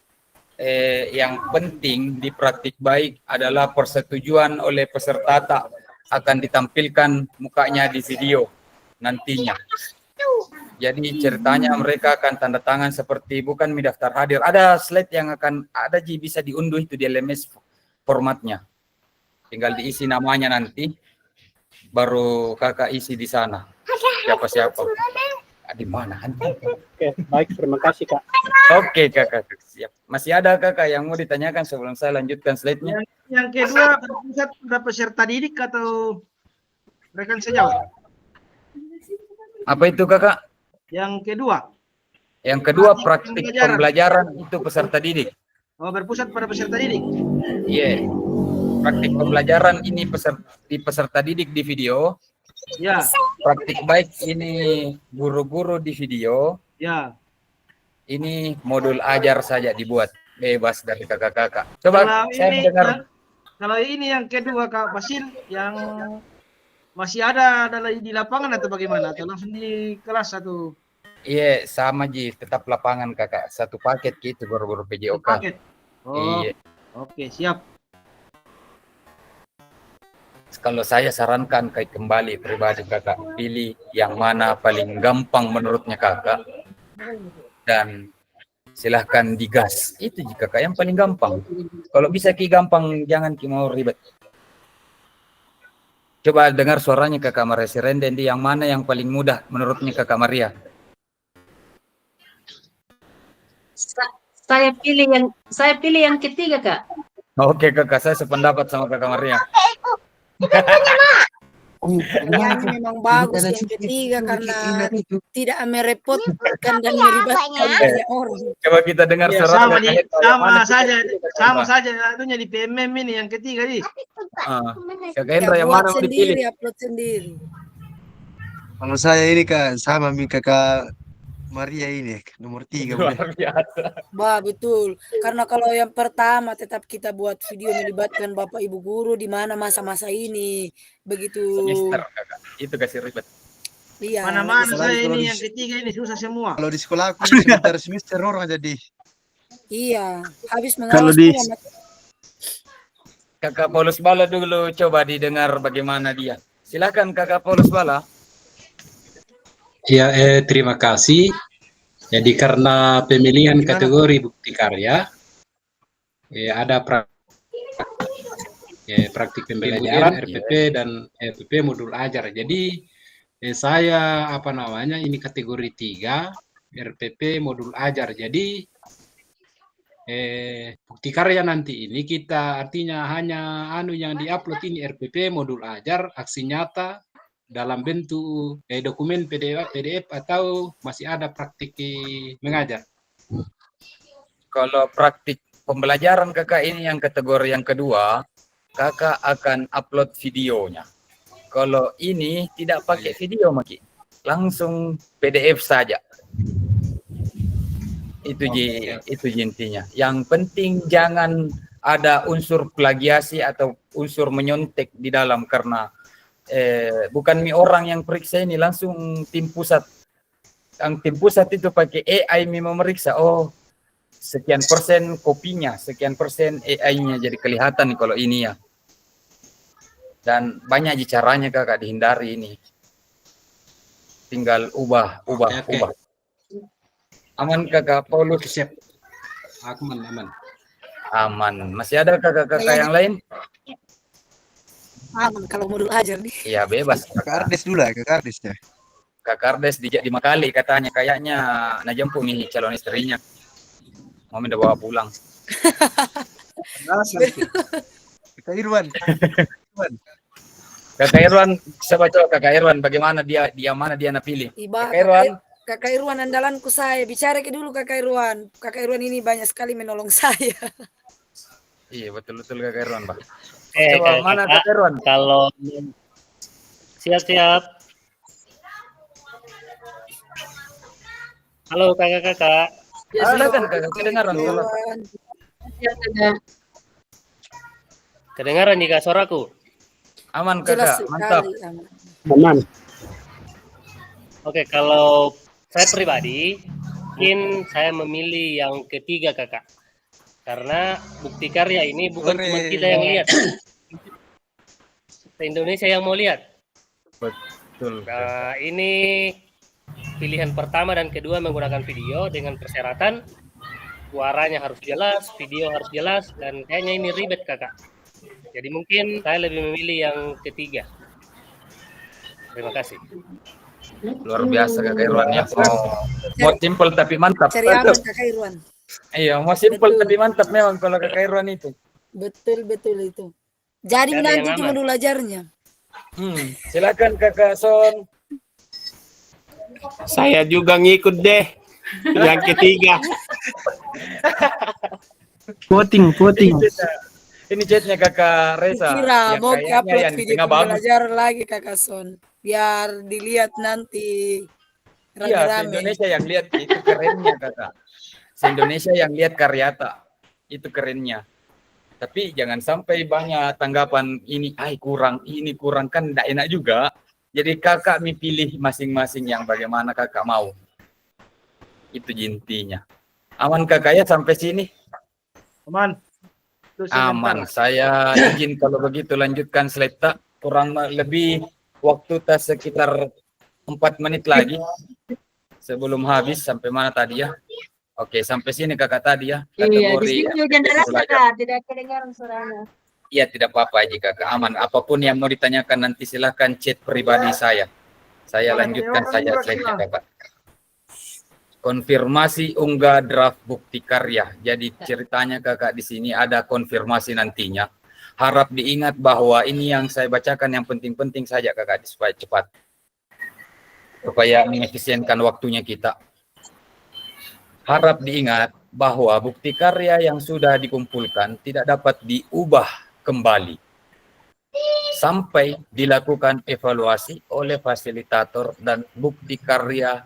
yang penting di praktik baik adalah persetujuan oleh peserta tak akan ditampilkan mukanya di video nantinya. Jadi ceritanya mereka akan tanda tangan seperti bukan daftar hadir. Ada slide yang akan ada bisa diunduh itu di LMS formatnya. Tinggal diisi namanya nanti, baru Kakak isi di sana. Siapa-siapa. Di mana? Oke, baik. Terima kasih, Kak. Oke, Kakak. Siap. Masih ada Kakak yang mau ditanyakan sebelum saya lanjutkan slide-nya? Yang kedua, berpusat pada peserta didik atau rekan sejawat? Apa itu Kakak? Yang kedua. Yang kedua praktik pembelajaran itu peserta didik. Oh, berpusat pada peserta didik. Iya. Praktik pembelajaran ini peserta didik di video. Ya. Praktik baik ini guru-guru di video. Ya. Ini modul ajar saja dibuat bebas dari kakak-kakak. Coba Kalau saya ini, mendengar. Kalau ini yang kedua Kak Fasil, yang masih ada di lapangan atau bagaimana? Atau langsung di kelas atau? Iya, sama Ji, tetap lapangan Kakak. Satu paket gitu guru-guru PJOK. Paket. Oh. Iya. Oke, siap. Kalau saya sarankan kayak kembali pribadi Kakak, pilih yang mana paling gampang menurutnya Kakak. Dan silahkan digas. Itu jika Kakak yang paling gampang. Kalau bisa Ki gampang, jangan Ki mau ribet. Coba dengar suaranya Kakak Maria Sirendendi, yang mana yang paling mudah menurutnya Kakak Maria? Saya pilih yang ketiga, Kak. Oke Kakak, saya sependapat sama Kakak Maria. Yang memang bagus yang ketiga karena tidak merepotkan dan melibatkan banyak orang. Coba kita dengar Ya, suara sama saja itunya di PMM ini yang ketiga nih. Kakak Hendra yang mana mau dipilih? Upload sendiri. Kalau saya ini Kak, sama Kakak Maria ini nomor 3. Luar biasa. Bah, betul. Karena kalau yang pertama tetap kita buat video melibatkan Bapak Ibu guru di mana masa-masa ini. Begitu. Semester Kakak. Itu kasih ribet. Iya. Mana-mana saya ini yang ketiga ini susah semua. Kalau di sekolah aku semester orang jadi. Iya, habis Kalau mengawas di Kakak Paulus Bala dulu coba didengar bagaimana dia. Silakan Kakak Paulus Bala. Ya, terima kasih. Jadi karena pemilihan kategori bukti karya, ada praktik pembelajaran RPP dan RPP modul ajar. Jadi saya ini kategori 3 RPP modul ajar. Jadi bukti karya nanti ini kita artinya hanya yang diupload ini RPP modul ajar aksi nyata dalam bentuk dokumen PDF atau masih ada praktik mengajar? Kalau praktik pembelajaran Kakak ini yang kategori yang kedua, Kakak akan upload videonya. Kalau ini tidak pakai video Maki, langsung PDF saja. Itu intinya. Yang penting jangan ada unsur plagiasi atau unsur menyontek di dalam, karena bukan orang yang periksa ini, langsung tim pusat yang tim pusat itu pakai AI memeriksa, oh sekian persen kopinya, sekian persen AI-nya, jadi kelihatan nih kalau ini ya. Dan banyak caranya kakak dihindari ini. Tinggal ubah. Aman kakak Paulus? Siap. Aman. Aman. Masih ada kakak-kakak yang lain? Aman kalau mau dulu ajar nih. Iya bebas. Kakak Ardes dulu ya, Kakak Ardes ya. Kakak Ardes di Makali katanya, kayaknya najemput nih calon istrinya. Mau minta bawa pulang. Kakak Irwan. Kakak Irwan, saya baca Kakak Irwan bagaimana dia mana dia pilih. Iba, Kakak Irwan. Kakak Irwan andalanku saya. Bicara ke dulu Kakak Irwan. Kakak Irwan ini banyak sekali menolong saya. Iya betul Kakak Irwan, Pak. Kakak, mana Kakak Irwan? Kalau siap. Halo kakak-kakak. Ya, silakan kakak, kedengaran suara. Kedengaran jika suaraku? Aman kakak, mantap. Aman. Oke, kalau saya pribadi, mungkin saya memilih yang ketiga kakak. Karena bukti karya ini bukan cuma kita yang lihat. Indonesia yang mau lihat. Betul. Nah, ini pilihan pertama dan kedua menggunakan video dengan persyaratan suaranya harus jelas, video harus jelas, dan kayaknya ini ribet kakak. Jadi mungkin saya lebih memilih yang ketiga. Terima kasih. Luar biasa Kakak Irwan ya. Mau simple tapi mantap. Cari aman Kakak Irwan. Iya, mau simple tapi mantap memang kalau Kakak Irwan itu. Betul itu. Jadi nanti cuma dulu ajarnya. Silakan Kakak Son. Saya juga ngikut deh yang ketiga. Voting. Ini chatnya Kakak Reza. Kira mau upload yang video pembelajaran lagi Kakak Son. Biar dilihat nanti Iya, se-Indonesia yang lihat itu kerennya kakak. Se-Indonesia yang lihat karyata itu kerennya. Tapi jangan sampai banyak tanggapan ini kurang kan tidak enak juga. Jadi kakak pilih masing-masing yang bagaimana kakak mau. Itu intinya. Aman kakak ya sampai sini? Aman. Aman. Saya izin kalau begitu lanjutkan slide tak. Kurang lebih waktu tas sekitar 4 menit lagi sebelum habis. Sampai mana tadi ya? Oke, sampai sini kakak tadi ya. Iya, di sini hujan deras kakak, tidak kedengaran suaranya. Iya, tidak apa-apa aja kakak, aman. Apapun yang mau ditanyakan nanti silahkan chat pribadi saya. Saya lanjutkan saja slide-nya kakak. Konfirmasi unggah draft bukti karya. Jadi ceritanya kakak di sini ada konfirmasi nantinya. Harap diingat bahwa ini yang saya bacakan yang penting-penting saja kakak supaya cepat. Supaya mengefisienkan waktunya kita. Harap diingat bahwa bukti karya yang sudah dikumpulkan tidak dapat diubah kembali sampai dilakukan evaluasi oleh fasilitator dan bukti karya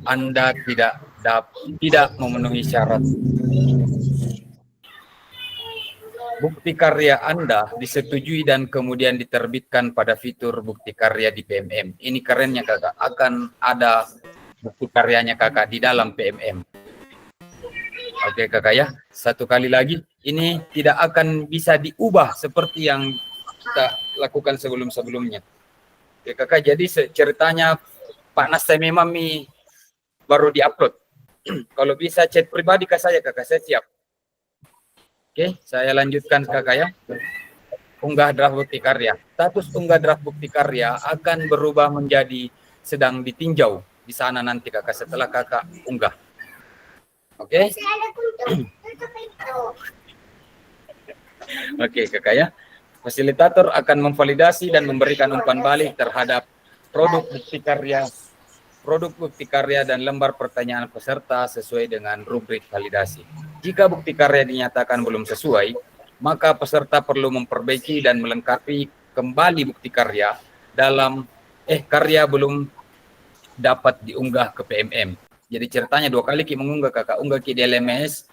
Anda tidak memenuhi syarat. Bukti karya Anda disetujui dan kemudian diterbitkan pada fitur bukti karya di PMM. Ini kerennya kakak, akan ada bukti karyanya kakak di dalam PMM. Oke kakak ya, satu kali lagi, ini tidak akan bisa diubah seperti yang kita lakukan sebelum-sebelumnya. Oke kakak, jadi ceritanya Pak Nas memang baru diupload. Kalau bisa chat pribadi ke saya kakak, saya siap. Oke, saya lanjutkan kakak ya. Unggah draft bukti karya. Status unggah draft bukti karya akan berubah menjadi sedang ditinjau di sana nanti kakak setelah kakak unggah. Oke. Oke kakak ya. Fasilitator akan memvalidasi dan memberikan umpan balik terhadap produk bukti karya dan lembar pertanyaan peserta sesuai dengan rubrik validasi. Jika bukti karya dinyatakan belum sesuai, maka peserta perlu memperbaiki dan melengkapi kembali bukti karya karya belum dapat diunggah ke PMM. Jadi ceritanya 2 kali mengunggah kakak, unggah di LMS.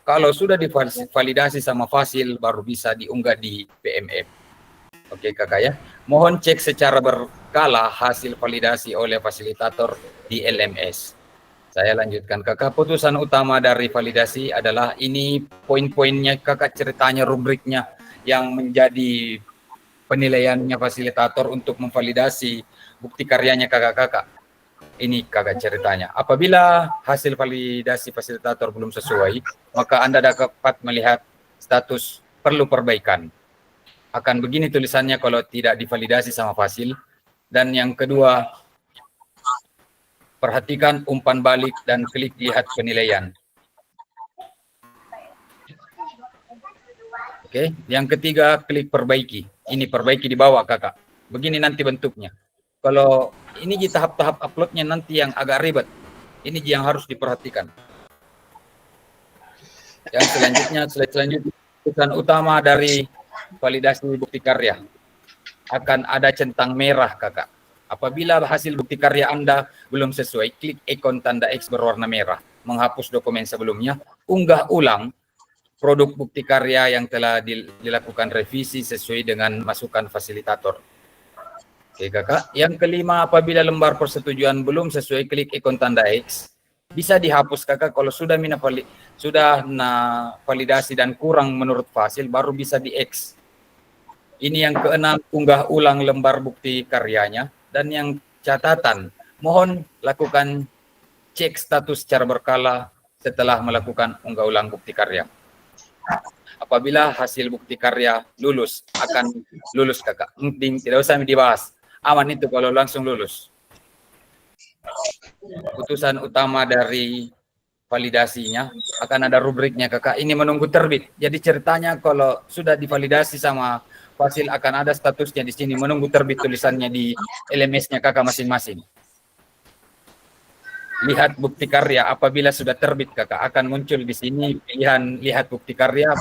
Kalau sudah divalidasi sama Fasil baru bisa diunggah di PMM. Oke kakak ya. Mohon cek secara berkala berkala hasil validasi oleh fasilitator di LMS. Saya lanjutkan kakak, putusan utama dari validasi adalah ini poin-poinnya kakak, ceritanya, rubriknya yang menjadi penilaiannya fasilitator untuk memvalidasi bukti karyanya kakak-kakak. Ini kakak ceritanya. Apabila hasil validasi fasilitator belum sesuai, maka Anda dapat melihat status perlu perbaikan. Akan begini tulisannya kalau tidak divalidasi sama fasil. Dan yang kedua, perhatikan umpan balik dan klik lihat penilaian. Oke, yang ketiga klik perbaiki. Ini perbaiki di bawah kakak. Begini nanti bentuknya. Kalau ini di tahap-tahap uploadnya nanti yang agak ribet. Ini yang harus diperhatikan. Yang selanjutnya, slide selanjutnya, tujuan utama dari validasi bukti karya. Akan ada centang merah kakak. Apabila hasil bukti karya Anda belum sesuai, klik ikon tanda X berwarna merah. Menghapus dokumen sebelumnya. Unggah ulang produk bukti karya yang telah dilakukan revisi sesuai dengan masukan fasilitator. Oke kakak. Yang kelima, apabila lembar persetujuan belum sesuai, klik ikon tanda X. Bisa dihapus kakak kalau sudah validasi dan kurang menurut fasil, baru bisa di X. Ini yang keenam, unggah ulang lembar bukti karyanya. Dan yang catatan, mohon lakukan cek status secara berkala setelah melakukan unggah ulang bukti karya. Apabila hasil bukti karya lulus, akan lulus kakak. Tidak usah dibahas. Aman itu kalau langsung lulus. Putusan utama dari validasinya akan ada rubriknya kakak. Ini menunggu terbit. Jadi ceritanya kalau sudah divalidasi sama fasil akan ada statusnya di sini menunggu terbit tulisannya di LMS-nya kakak masing-masing. Lihat bukti karya apabila sudah terbit kakak akan muncul di sini pilihan lihat bukti karya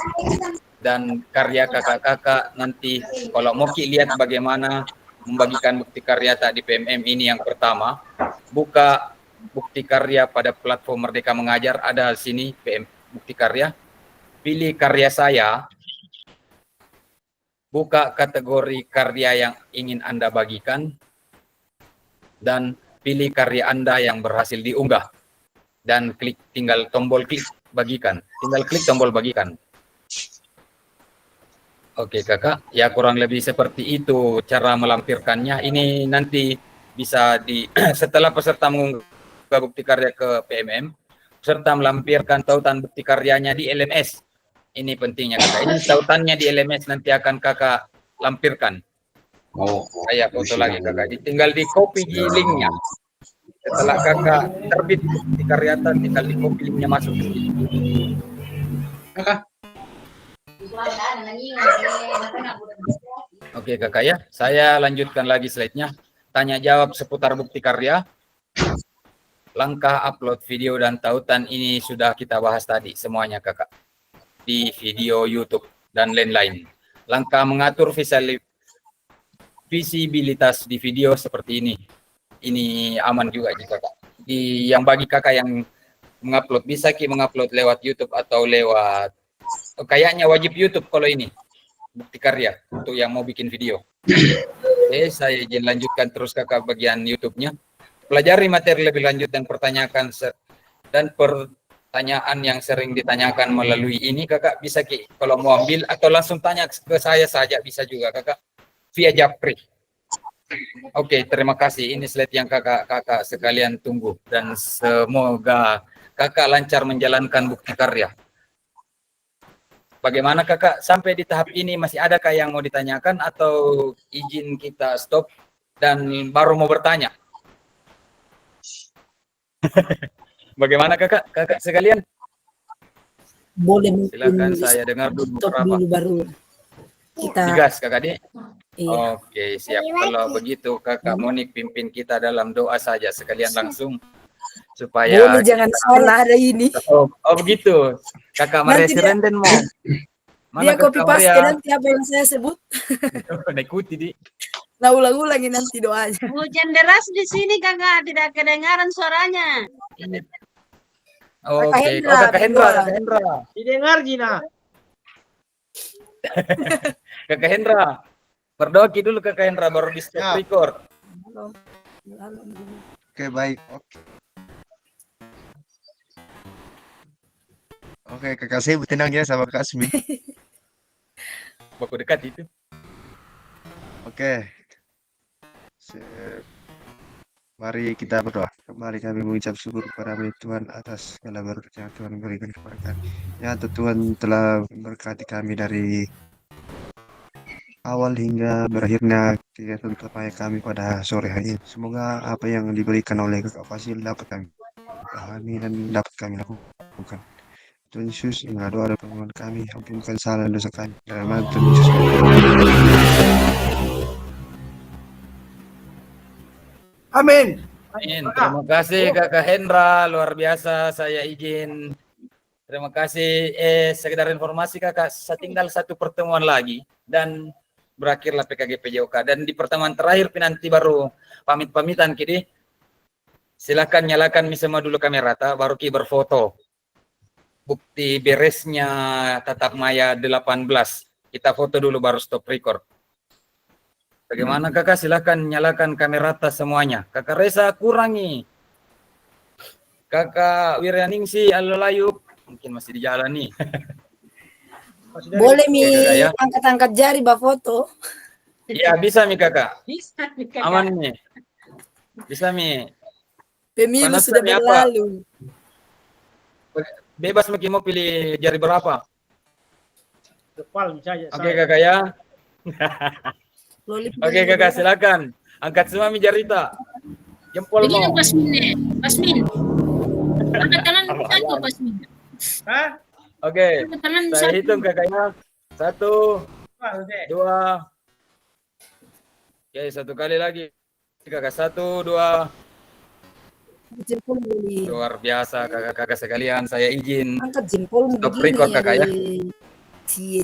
dan karya kakak-kakak. Nanti kalau mau lihat bagaimana membagikan bukti karya tak di PMM ini yang pertama, buka bukti karya pada platform Merdeka Mengajar, ada sini PM bukti karya, pilih karya saya, buka kategori karya yang ingin Anda bagikan, dan pilih karya Anda yang berhasil diunggah, dan klik tinggal tombol klik bagikan, tinggal klik tombol bagikan. Oke kakak, ya kurang lebih seperti itu cara melampirkannya. Ini nanti bisa setelah peserta mengunggah bukti karya ke PMM, peserta melampirkan tautan bukti karyanya di LMS. Ini pentingnya kakak. Ini tautannya di LMS nanti akan kakak lampirkan. Saya foto lagi kakak. Tinggal di copy di linknya. Setelah kakak terbit bukti karya, tinggal di copy linknya masuk. Oke kakak ya, saya lanjutkan lagi slide-nya. Tanya jawab seputar bukti karya. Langkah upload video dan tautan ini sudah kita bahas tadi semuanya kakak. Di video YouTube dan lain-lain. Langkah mengatur visibilitas di video seperti ini. Ini aman juga kakak. Yang bagi kakak yang mengupload, bisa mengupload lewat YouTube atau lewat kayaknya wajib YouTube kalau ini bukti karya untuk yang mau bikin video. Oke, saya izin lanjutkan terus kakak bagian YouTube-nya. Pelajari materi lebih lanjut dan pertanyaan yang sering ditanyakan melalui ini kakak bisa kalau mau ambil atau langsung tanya ke saya saja bisa juga kakak via Japri. Oke, terima kasih. Ini slide yang kakak sekalian tunggu dan semoga kakak lancar menjalankan bukti karya. Bagaimana kakak sampai di tahap ini, masih adakah yang mau ditanyakan atau izin kita stop dan baru mau bertanya? Bagaimana kakak sekalian? Boleh silakan saya dengar dulu berapa. Dulu baru kita digas kakak di. Iya. Oke siap. Kalau begitu kakak Monik pimpin kita dalam doa saja sekalian langsung supaya boleh jangan salah ada ini. Oh begitu. Kakak Maria Sirenden mau. Dia copy paste nanti apa yang saya sebut. Ikuti di. Nah ulang-ulangi nanti doanya. Hujan deras di sini kakak, tidak kedengaran suaranya. Oke, Kakak Hendra. Didengar Gina. Kakak Hendra. Berdoa dulu Kakak Hendra baru di stop record. Oke, baik. Oke, kakak saya tenang ya sama Kak Asmi. Baku dekat itu. Oke. Mari kita berdoa. Kembali kami mengucap syukur kepada Tuhan atas segala berkat yang Tuhan berikan kepada kami. Ya, Tuhan telah memberkati kami dari awal hingga berakhirnya kegiatan terbaik kami pada sore hari ini. Semoga apa yang diberikan oleh Kakak Fasil dapat kami pahami dan dapat kami lakukan. Tuhan Yesus, inilah doa dan permohonan kami, ampunkan salah dan dosa kami. Dalam nama Tuhan Yesus. Amin. Amin. Terima kasih Kakak Hendra, luar biasa. Saya izin. Terima kasih. Sekedar informasi Kakak, tinggal satu pertemuan lagi dan berakhirlah PKG PJOK. Dan di pertemuan terakhir nanti baru pamit-pamitan kini. Silakan nyalakan semua dulu kamera, baru ki berfoto. Bukti beresnya Tatap Maya 18. Kita foto dulu baru stop record. Bagaimana Kakak? Silakan nyalakan kamera semuanya. Kakak Reza kurangi. Kakak Wiryaningsi Alolayuk mungkin masih di jalan nih. Boleh mi ya. angkat-angkat jari bah foto. Iya bisa mi Kakak. Bisa nih Kakak. Aman mi. Bisa mi. Pemilu Panas sudah mi apa? berlalu. Bebas mi mau pilih jari berapa? Kepal saja. Oke Kakak ya. Oke Kakak silakan. Angkat semua mi jarita. Jempol Begini mau. Pasmin. Angkat tangan satu Pasmin. Hah? Oke. Angkat tangan Saya satu. hitung Kakaknya. 1, 2. Oke, satu kali lagi. Kakak 1, 2. Luar biasa kakak-kakak sekalian. Saya izin Angkat jempol stop record Kakak ya. Cie.